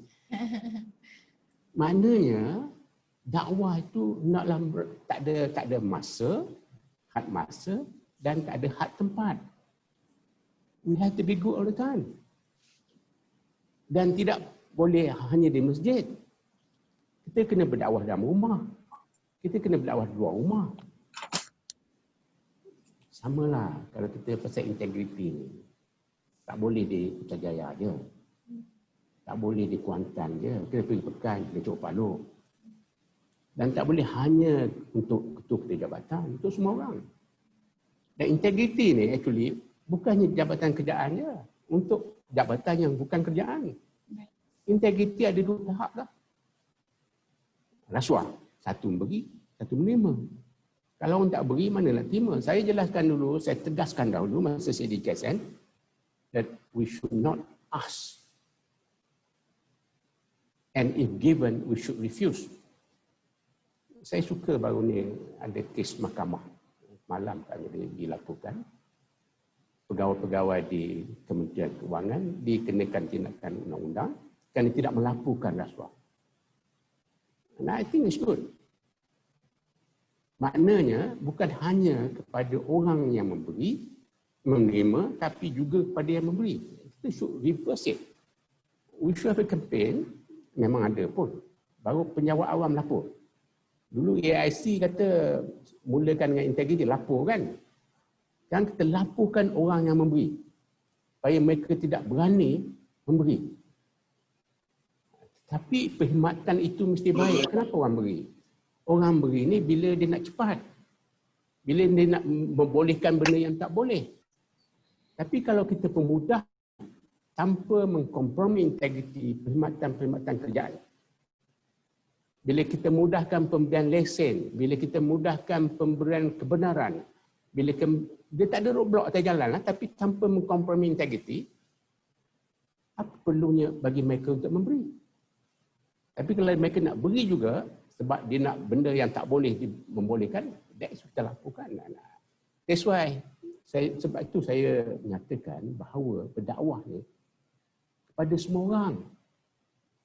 Maknanya, dakwah itu tak ada masa, had masa, dan tak ada had tempat. We have to be good all the time. Dan tidak boleh hanya di masjid. Kita kena berdakwah dalam rumah. Kita kena berdakwah di luar rumah. Samalah kalau kita pasal integriti ni. Tak boleh di Putrajaya je. Tak boleh di Kuantan je. Kita pergi Pekan, di Chok Palo. Dan tak boleh hanya untuk ketua jabatan, untuk semua orang. Dan integriti ni actually bukannya jabatan kerjaan je. Untuk jabatan yang bukan kerjaan. Integriti ada dua tahap lah. Rasuah. Satu beri, satu menerima. Kalau orang tak beri, mana nak terima? Saya jelaskan dulu, saya tegaskan dahulu masa saya di KSN that we should not ask. And if given, we should refuse. Saya suka baru ni ada kes mahkamah. Malam kami dilakukan. pegawai-pegawai di Kementerian Kewangan dikenakan tindakan undang-undang kerana tidak melaporkan rasuah. And I think it's good. Maknanya bukan hanya kepada orang yang menerima, tapi juga kepada yang memberi. Kita should reverse it. We should have a campaign, memang ada pun. Baru penjawat awam lapor. Dulu AIC kata mulakan dengan integriti, lapor kan. Sekarang kita laporkan orang yang memberi. Supaya mereka tidak berani memberi. Tapi perkhidmatan itu mesti baik. Kenapa orang beri? Orang beri ni bila dia nak cepat. Bila dia nak membolehkan benda yang tak boleh. Tapi kalau kita pemudah tanpa mengkompromi integriti perkhidmatan kerjaan. Bila kita mudahkan pemberian lesen, bila kita mudahkan pemberian kebenaran, bila dia tak ada roadblock atas jalan lah, tapi tanpa mengkompromi integriti, apa perlunya bagi mereka untuk memberi? Tapi kalau mereka nak beri juga, sebab dia nak benda yang tak boleh membolehkan, that's kita lakukan. That's why, sebab itu saya menyatakan bahawa berdakwah ni kepada semua orang.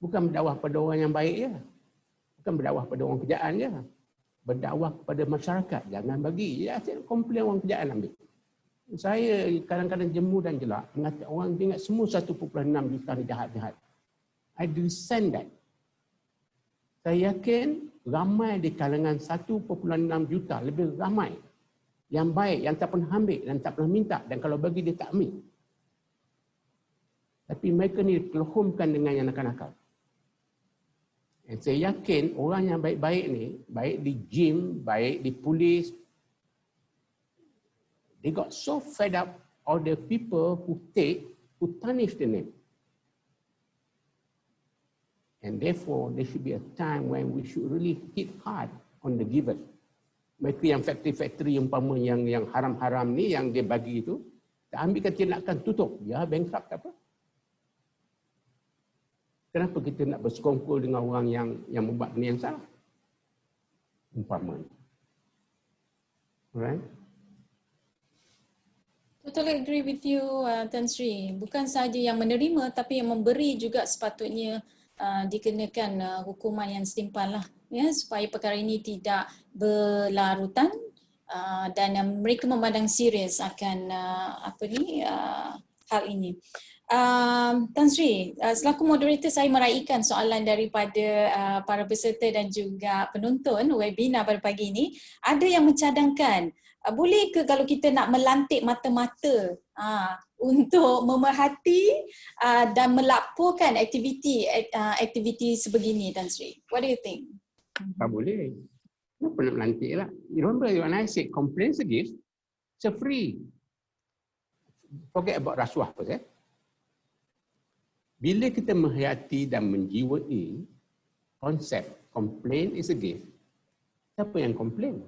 Bukan berdakwah pada orang yang baik je. Bukan berdakwah pada orang kerjaan je. Berdakwah kepada masyarakat. Jangan bagi. Ya, saya komplain orang kerjaan ambil. Saya kadang-kadang jemu dan jelak. Mengatakan orang ingat semua 1.6 juta ni jahat-jahat. I resent that. Saya yakin ramai di kalangan 1.6 juta, lebih ramai yang baik, yang tak pernah ambil dan tak pernah minta, dan kalau bagi dia tak ambil. Tapi mereka ni dikelhumkan dengan yang nakal-nakal. Dan saya yakin orang yang baik-baik ni, baik di gym, baik di polis, they got so fed up of the people who tarnish the name. And therefore, there should be a time when we should really hit hard on the givers. Mereka yang factory-factory umpama yang haram-haram ni, yang dia bagi itu, tak ambilkan tindakan tutup. Ya, bankrupt tak apa. Kenapa kita nak bersekongkol dengan orang yang membuat benda yang salah? Umpama. Alright? Totally agree with you, Tan Sri. Bukan sahaja yang menerima, tapi yang memberi juga sepatutnya dikenakan hukuman yang setimpal lah, ya, supaya perkara ini tidak berlarutan dan mereka memandang serius akan hal ini. Tan Sri, selaku moderator, saya meraihkan soalan daripada para peserta dan juga penonton webinar pada pagi ini. Ada yang mencadangkan, boleh ke kalau kita nak melantik mata-mata untuk memerhati dan melaporkan aktiviti sebegini, Tan Sri? What do you think? Tak boleh. Kenapa nak melantik lah? You remember when I said complaints a gift, it's free. Forget about rasuah first. Bila kita menghayati dan menjiwai konsep complaint is a gift, siapa yang komplain?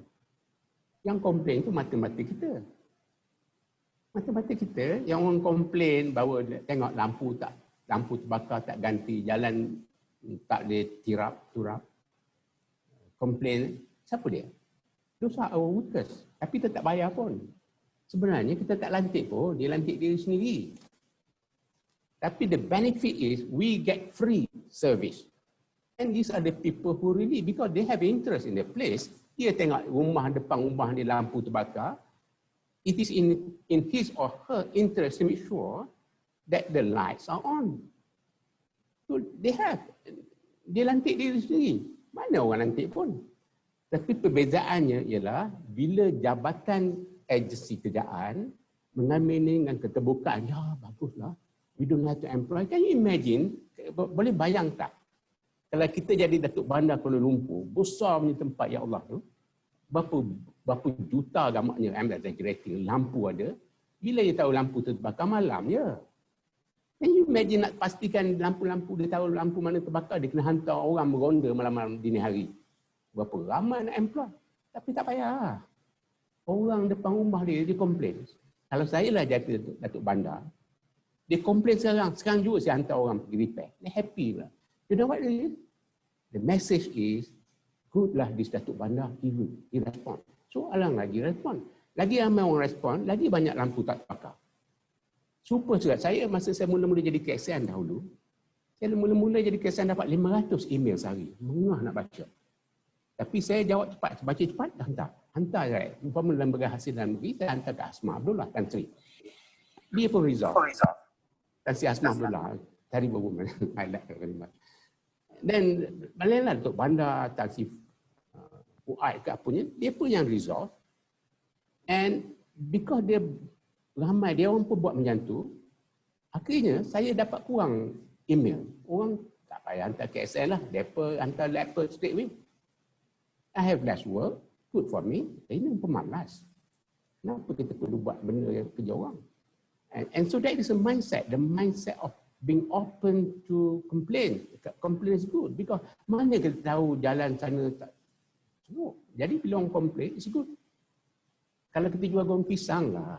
Yang komplain itu mata-mata kita. Mata-mata kita yang orang komplain bahawa tengok lampu terbakar tak ganti, jalan tak boleh turap. Komplain, siapa dia? Those are our workers. Tapi kita tak bayar pun. Sebenarnya kita tak lantik pun, dia lantik diri sendiri. Tapi the benefit is we get free service. And these are the people who really, because they have interest in the place, dia tengok depan rumah dia lampu terbakar, it is in his or her interest to make sure that the lights are on. So they have, dia lantik diri sendiri. Mana orang lantik pun. Tapi perbezaannya ialah bila jabatan agensi kerjaan mengambil ini dengan keterbukaan, ya baguslah, we don't have to employ. Can you imagine, boleh bayang tak? Kalau kita jadi Datuk Bandar Kuala Lumpur, besar punya tempat, ya Allah tu, berapa juta gamaknya, I'm exaggerating, lampu ada. Bila dia tahu lampu terbakar malam, ya. Can you imagine nak pastikan lampu-lampu, dia tahu lampu mana terbakar, dia kena hantar orang meronda malam-malam dini hari. Berapa ramai nak employ. Tapi tak payah. Orang depan rumah dia komplain. Kalau saya lah jadi Datuk Bandar, dia komplain sekarang juga saya hantar orang pergi repair. Dia happy lah. You know what it is? The message is, good lah this Datuk Bandar, he respond. So alang lagi respon. Lagi ramai orang respon, lagi banyak lampu tak terbakar. Super surat. Saya masa saya mula-mula jadi KSN dahulu, saya mula-mula jadi KSN dapat 500 email sehari. Mengah nak baca. Tapi saya jawab cepat, baca cepat, dah hantar. Hantar saya. Umpama dalam berhasil dalam negeri, saya hantar ke Asma Abdullah, Tan Sri. Dia pun resolve. Tan Sri Asma Abdullah. Terrible woman. I like her very much. Dan malailah Datuk Bandar, Tan Sri Fuad ke apanya, dia pun yang resolve. And because dia ramai, dia orang pun buat macam tu, akhirnya saya dapat kurang email. Orang tak payah hantar KSL lah. Mereka hantar letter straight away. I have less work, good for me. Ini pemalas. Kenapa kita perlu buat benda yang kerja orang? And so that is a mindset. The mindset of being open to complain. Complain is good because mana kita tahu jalan sana tak semua. Jadi bila orang complain, it's good. Kalau kita jual goreng pisang lah,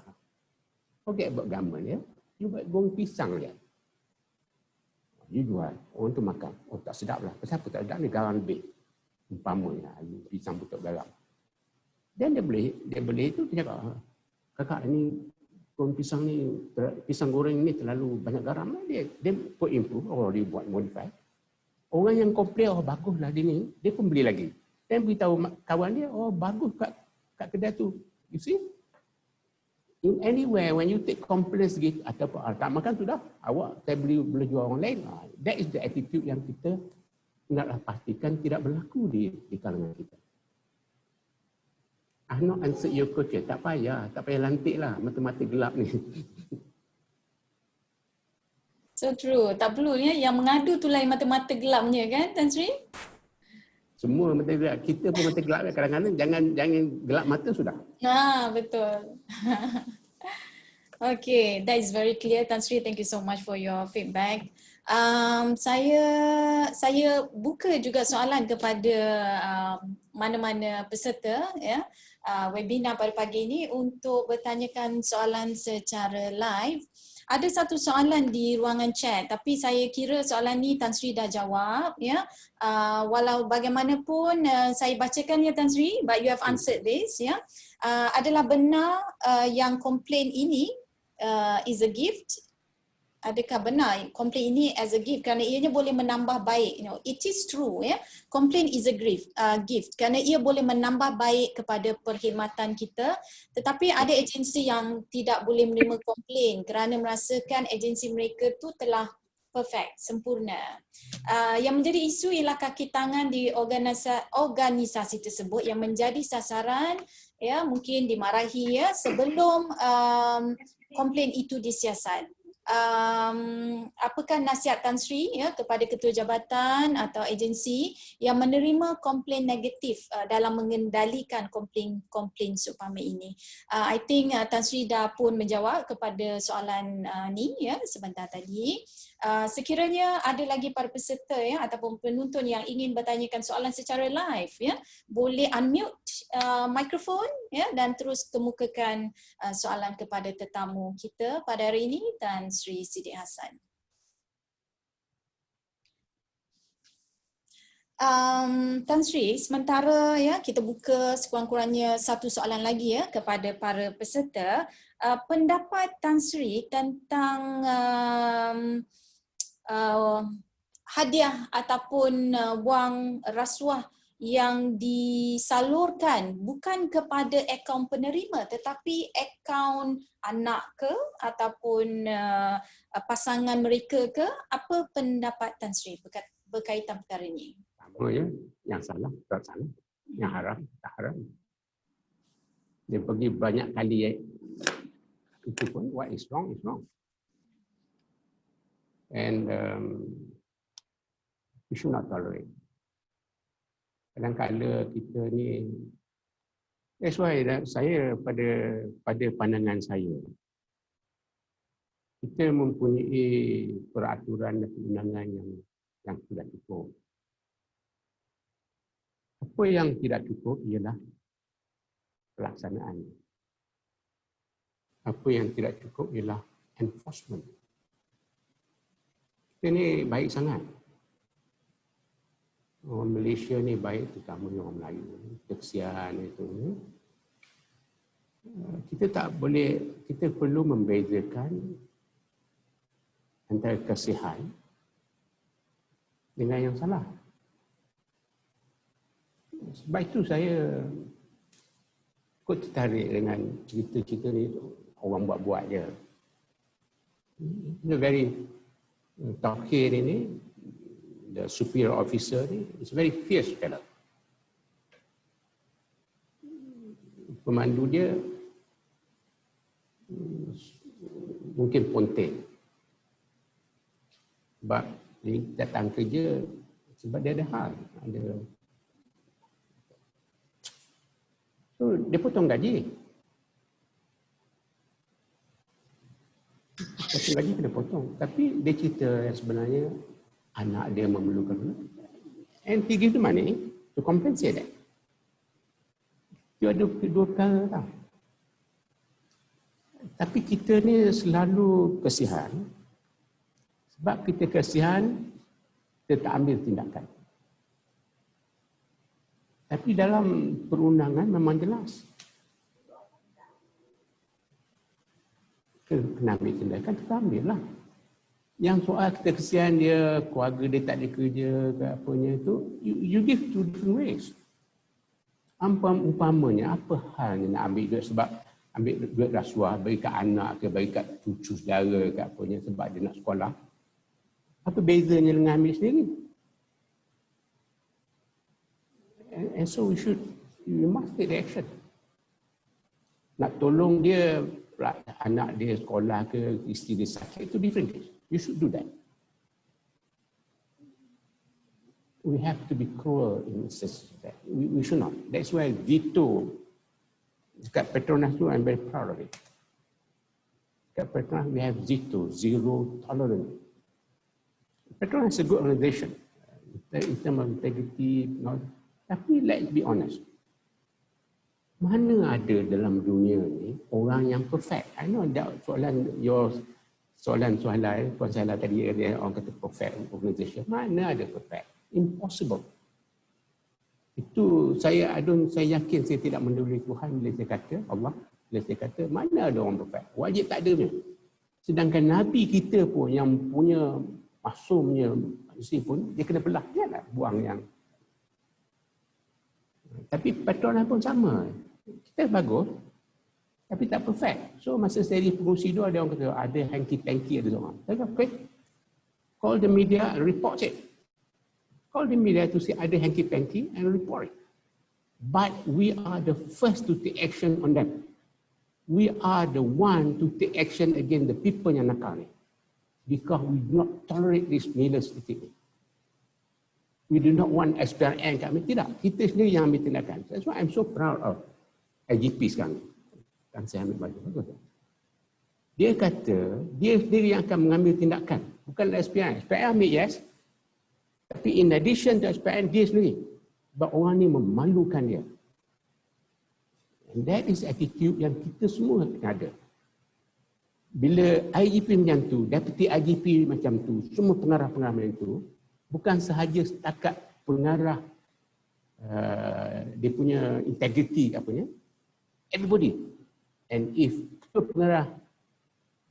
forget about government ya. You buat goreng pisang je. You jual, orang tu makan. Oh tak sedap lah. Pasal apa tak sedap ni garam lebih. Umpamanya, pisang butuh garam. Dan dia boleh tu dia cakap, kakak ni goreng pisang ni, pisang goreng ni terlalu banyak garam lah. Dia put improve, dia buat modify. Orang yang komplain, oh baguslah dia ni, dia pun beli lagi. Dan beritahu kawan dia, oh bagus kat kedai tu. You see? In anywhere, when you take complaints gitu, ataupun tak makan tu dah, awak saya boleh jual orang lain. That is the attitude yang kita naklah pastikan tidak berlaku di kalangan kita. I've not answered your question. Tak payah lantik lah mata-mata gelap ni. So true. Tak perlu ya. Yang mengadu tu lah mata-mata gelapnya kan, Tan Sri? Semua mata gelap. Kita pun mata gelap kadang-kadang. Jangan gelap mata sudah. Betul. Okay, that is very clear, Tan Sri. Thank you so much for your feedback. Saya buka juga soalan kepada mana-mana peserta ya webinar pada pagi ini untuk bertanyakan soalan secara live. Ada satu soalan di ruangan chat tapi saya kira soalan ni Tan Sri dah jawab ya. Walau bagaimanapun saya bacakan ya Tan Sri, but you have answered this ya. Adalah benar yang komplain ini is a gift? Adakah benar komplain ini as a gift kerana ianya boleh menambah baik, it is true ya. Komplain is a gift kerana ia boleh menambah baik kepada perkhidmatan kita, tetapi ada agensi yang tidak boleh menerima komplain kerana merasakan agensi mereka tu telah perfect, sempurna. Yang menjadi isu ialah kaki tangan di organisasi tersebut yang menjadi sasaran ya, mungkin dimarahi ya sebelum komplain itu disiasat. Apakah nasihat Tan Sri ya kepada ketua jabatan atau agensi yang menerima komplain negatif dalam mengendalikan komplain seumpama ini? I think Tan Sri dah pun menjawab kepada soalan ni ya sebentar tadi. Sekiranya ada lagi para peserta ya ataupun penonton yang ingin bertanyakan soalan secara live ya, boleh unmute mikrofon ya dan terus kemukakan soalan kepada tetamu kita pada hari ini, Tan Sri Siddiq Hassan. Tan Sri, sementara ya kita buka sekurang-kurangnya satu soalan lagi ya kepada para peserta. Pendapat Tan Sri tentang hadiah ataupun wang rasuah yang disalurkan bukan kepada akaun penerima tetapi akaun anak ke ataupun pasangan mereka ke, apa pendapat Tan Sri berkaitan perkara ini? Sama ya, yang salah tak salah, yang haram tak haram. Dia pergi banyak kali itu pun what is wrong is wrong. And we should not tolerate. Kadang-kadang kita ni, that's why saya pada pandangan saya, kita mempunyai peraturan dan perundangan yang sudah cukup. Apa yang tidak cukup ialah pelaksanaan. Apa yang tidak cukup ialah enforcement. Kita ni baik sangat. Orang Malaysia ni baik, terutamanya orang Melayu, kesian itu. Kita tak boleh, kita perlu membezakan antara kasihan dengan yang salah. Sebab itu saya ikut tertarik dengan cerita-cerita ni, orang buat-buat je. The very Tauhid ini, the superior officer ni, is very fierce fellow. Pemandu dia mungkin ponten. Sebab dia datang kerja sebab dia ada hal. So, dia potong gaji. Potong gaji kena potong. Tapi dia cerita yang sebenarnya anak dia memerlukan. And he give the money to compensate that. Dia ada dua perkara tau. Tapi kita ni selalu kasihan. Sebab kita kasihan, kita tak ambil tindakan. Tapi dalam perundangan memang jelas. Kena ambil tindakan, kita ambil lah. Yang soal kita kesian dia, keluarga dia tak ada kerja ke apanya tu, you give two different ways. Umpamanya, apa halnya nak ambil duit sebab ambil duit rasuah, bagi kat anak ke, bagi kat cucu saudara ke apanya sebab dia nak sekolah. Apa bezanya dengan ambil sendiri? And so we must take the action. Nak tolong dia, anak dia sekolah ke, isteri dia sakit, itu different case. You should do that. We have to be cruel in this respect. We should not. That's why Zito, dekat Petronas tu, I'm very proud of it. Dekat Petronas, we have Zito, zero tolerance. Petronas is a good organization. In terms of integrity, tapi let's be honest. Mana ada dalam dunia ni orang yang perfect? I know soalan Puan Sahla tadi dia orang kata perfect organization. Mana ada perfect? Impossible. Itu saya yakin saya tidak mendahului Tuhan bila saya kata Allah, bila saya kata mana ada orang perfect? Wajib tak ada ni. Sedangkan Nabi kita pun yang punya masumnya isteri pun dia kena belah, dia nak buang yang. Tapi Petronas pun sama. Kita bagus, tapi tak perfect. So masa seri pengurusi tu ada orang kata, ada hanky-panky, ada seorang. Saya kata, okay, call the media, report it. Call the media to say ada hanky-panky and report it. But we are the first to take action on them. We are the one to take action against the people yang nakal ni. Because we do not tolerate this needless activity. We do not want SPRN kami. Tidak. Kita sendiri yang ambil tindakan. That's why I'm so proud of IGP sekarang. Kan saya ambil baju. Dia kata, dia sendiri yang akan mengambil tindakan. Bukan SPRN. SPRN ambil yes. Tapi in addition to SPRN, dia sendiri. Sebab orang ni memalukan dia. And that is attitude yang kita semua ada. Bila IGP macam tu, Deputy IGP macam tu, semua pengarah-pengarah macam tu, bukan sahaja setakat pengarah dia punya integriti apanya, everybody. And if pengarah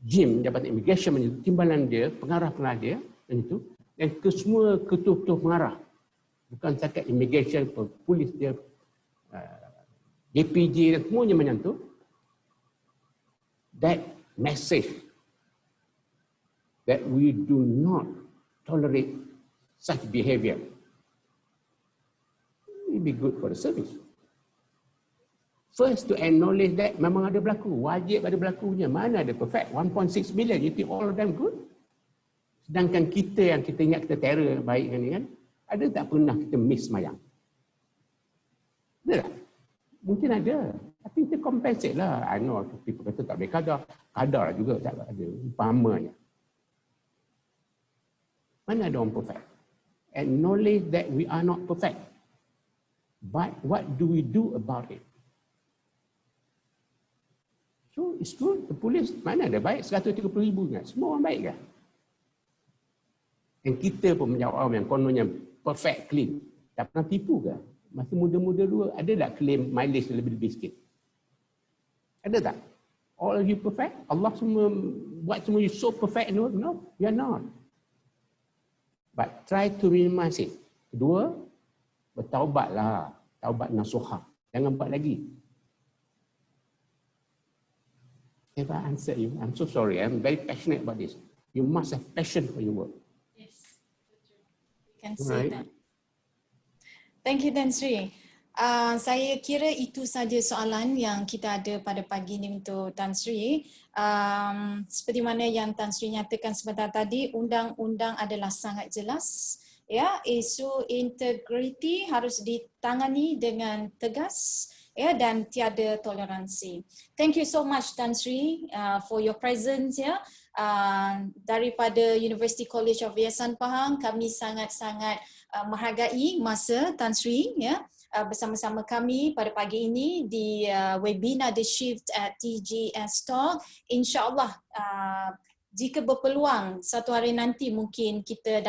JIM, Jabatan Imigresen macam tu, timbalan dia, pengarah-pengarah dia macam tu, dan kesemua ketua-ketua pengarah, bukan setakat imigresen, polis dia, JPJ dan semuanya macam tu, that message that we do not tolerate such behavior will be good for the service. First to acknowledge that memang ada berlaku, wajib ada berlakunya. Mana ada perfect? 1.6 million, you think all of them good? Sedangkan kita yang kita ingat kita terror baik kan, ada tak pernah kita miss semayang? Ada tak? Mungkin ada. Tapi kita compensate lah. I know people kata tak boleh kadar. Kadar juga tak ada. Umpamanya. Mana ada orang perfect? Acknowledge that we are not perfect. But what do we do about it? So it's good. The police mana ada baik? 130,000 kan? Semua orang baik kan? Dan kita pun menjawab yang kononnya perfect, clean. Tak pernah tipu kan? Masa muda-muda dulu, ada tak claim mileage lebih-lebih sikit? Ada tak? All you perfect? Allah semua buat semua you so perfect? No, no, you are not. But try to minimize it. Kedua, bertaubatlah. Taubat nasuha. Jangan buat lagi. If I answer you, I'm so sorry. I'm very passionate about this. You must have passion for your work. Yes, you can say that. Thank you, Tan Sri. Saya kira itu saja soalan yang kita ada pada pagi ini untuk Tan Sri. Seperti mana yang Tan Sri nyatakan sebentar tadi, undang-undang adalah sangat jelas. Ya, isu integriti harus ditangani dengan tegas, ya, dan tiada toleransi. Thank you so much, Tan Sri, for your presence, ya. Daripada University College of Yayasan Pahang, kami sangat-sangat menghargai masa Tan Sri, ya, bersama-sama kami pada pagi ini di webinar The Shift at TGS Talk. InsyaAllah jika berpeluang satu hari nanti mungkin kita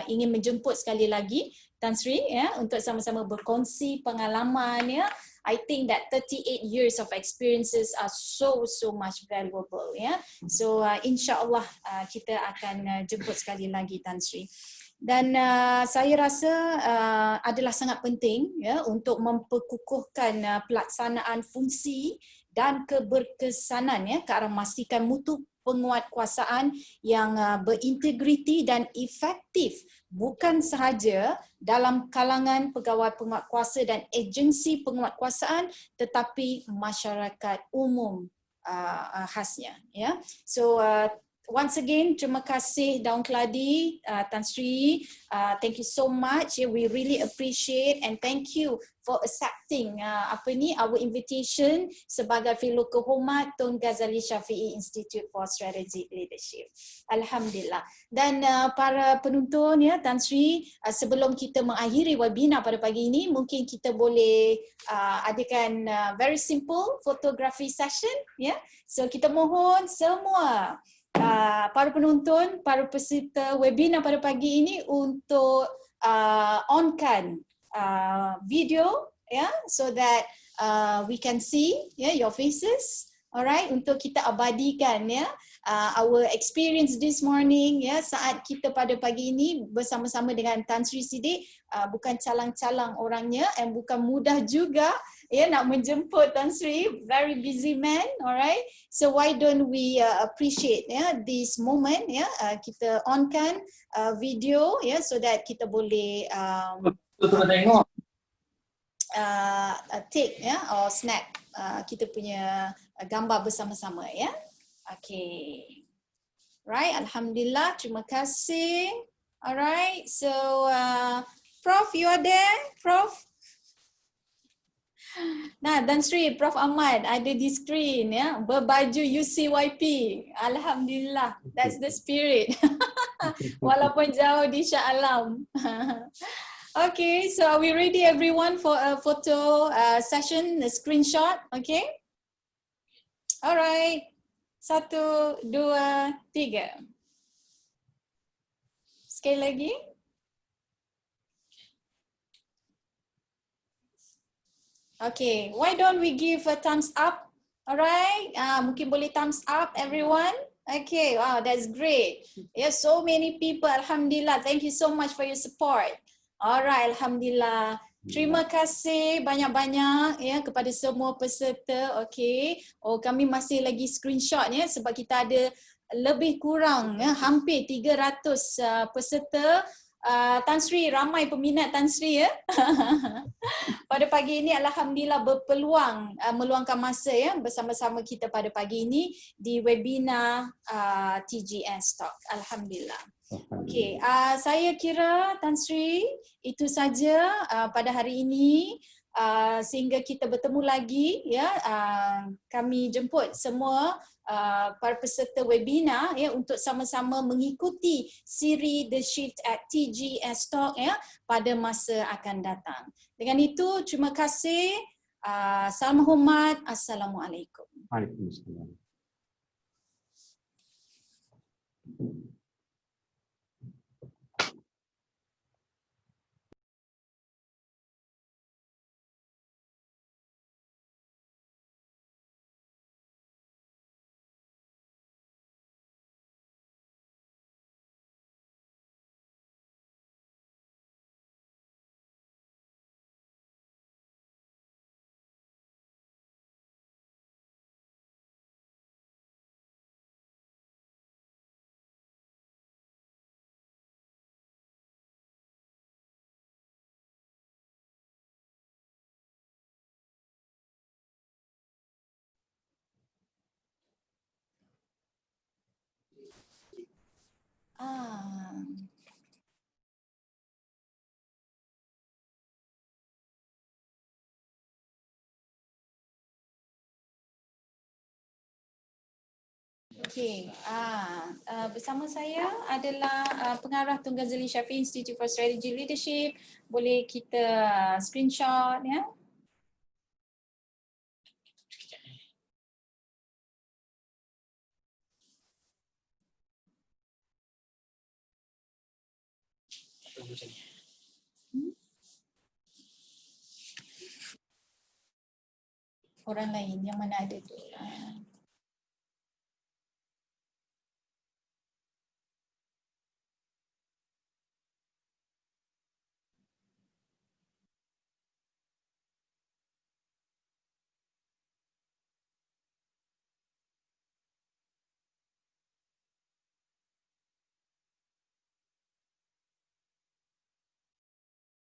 ingin menjemput sekali lagi Tan Sri, ya, untuk sama-sama berkongsi pengalaman, ya. I think that 38 years of experiences are so much valuable, ya. So insyaAllah kita akan jemput sekali lagi Tan Sri. Dan saya rasa adalah sangat penting, ya, untuk memperkukuhkan pelaksanaan fungsi dan keberkesanan, ya, ke arah memastikan mutu penguatkuasaan yang berintegriti dan efektif, bukan sahaja dalam kalangan pegawai penguatkuasa dan agensi penguatkuasaan, tetapi masyarakat umum khasnya, ya. So once again, terima kasih Daun Keladi, Tan Sri. Thank you so much. We really appreciate and thank you for accepting our invitation sebagai Fellow Kehormat Tun Ghazali Shafi'i Institute for Strategic Leadership. Alhamdulillah. Dan para penonton, ya, Tan Sri, sebelum kita mengakhiri webinar pada pagi ini, mungkin kita boleh adakan very simple photography session, ya. So kita mohon semua para penonton, para peserta webinar pada pagi ini untuk on-kan video, ya, so that we can see, ya, your faces, alright, untuk kita abadikan, ya, our experience this morning, ya, saat kita pada pagi ini bersama-sama dengan Tan Sri Siddiq. Bukan calang-calang orangnya and bukan mudah juga, ya, nak menjemput Tan Sri, very busy man, alright. So why don't we appreciate, ya, this moment, ya, kita on-kan video, ya, so that kita boleh take, ya, or snap kita punya gambar bersama-sama, ya. Okay. Right, Alhamdulillah, terima kasih. Alright, so Prof, you are there, Prof? Nah, Tan Sri, Prof Ahmad ada di screen, ya, berbaju UCYP. Alhamdulillah, that's the spirit. Walaupun jauh di Shah Alam. Okay, so are we ready everyone for a photo session, a screenshot? Okay. Alright. 1, 2, 3. Sekali lagi. Okay, why don't we give a thumbs up? Alright, mungkin boleh thumbs up everyone. Okay, wow, that's great. Yes, so many people, Alhamdulillah. Thank you so much for your support. Alright, Alhamdulillah. Terima kasih banyak-banyak, ya, kepada semua peserta. Okay, oh, kami masih lagi screenshot, ya, sebab kita ada lebih kurang, ya, hampir 300 peserta. Tan Sri, ramai peminat Tan Sri, ya. Pada pagi ini Alhamdulillah berpeluang meluangkan masa, ya, bersama-sama kita pada pagi ini di webinar TGS Talk. Alhamdulillah. Okey, saya kira Tan Sri itu saja pada hari ini, sehingga kita bertemu lagi, ya. Kami jemput semua para peserta webinar, ya, untuk sama-sama mengikuti siri The Shift at TGS Talk, ya, pada masa akan datang. Dengan itu, terima kasih. Salam hormat. Assalamualaikum. Waalaikumsalam. Ah. Okey, bersama saya adalah pengarah Tunggal Zeli Syafiee Institute for Strategy Leadership. Boleh kita screenshot ya. Orang lain yang mana ada tu?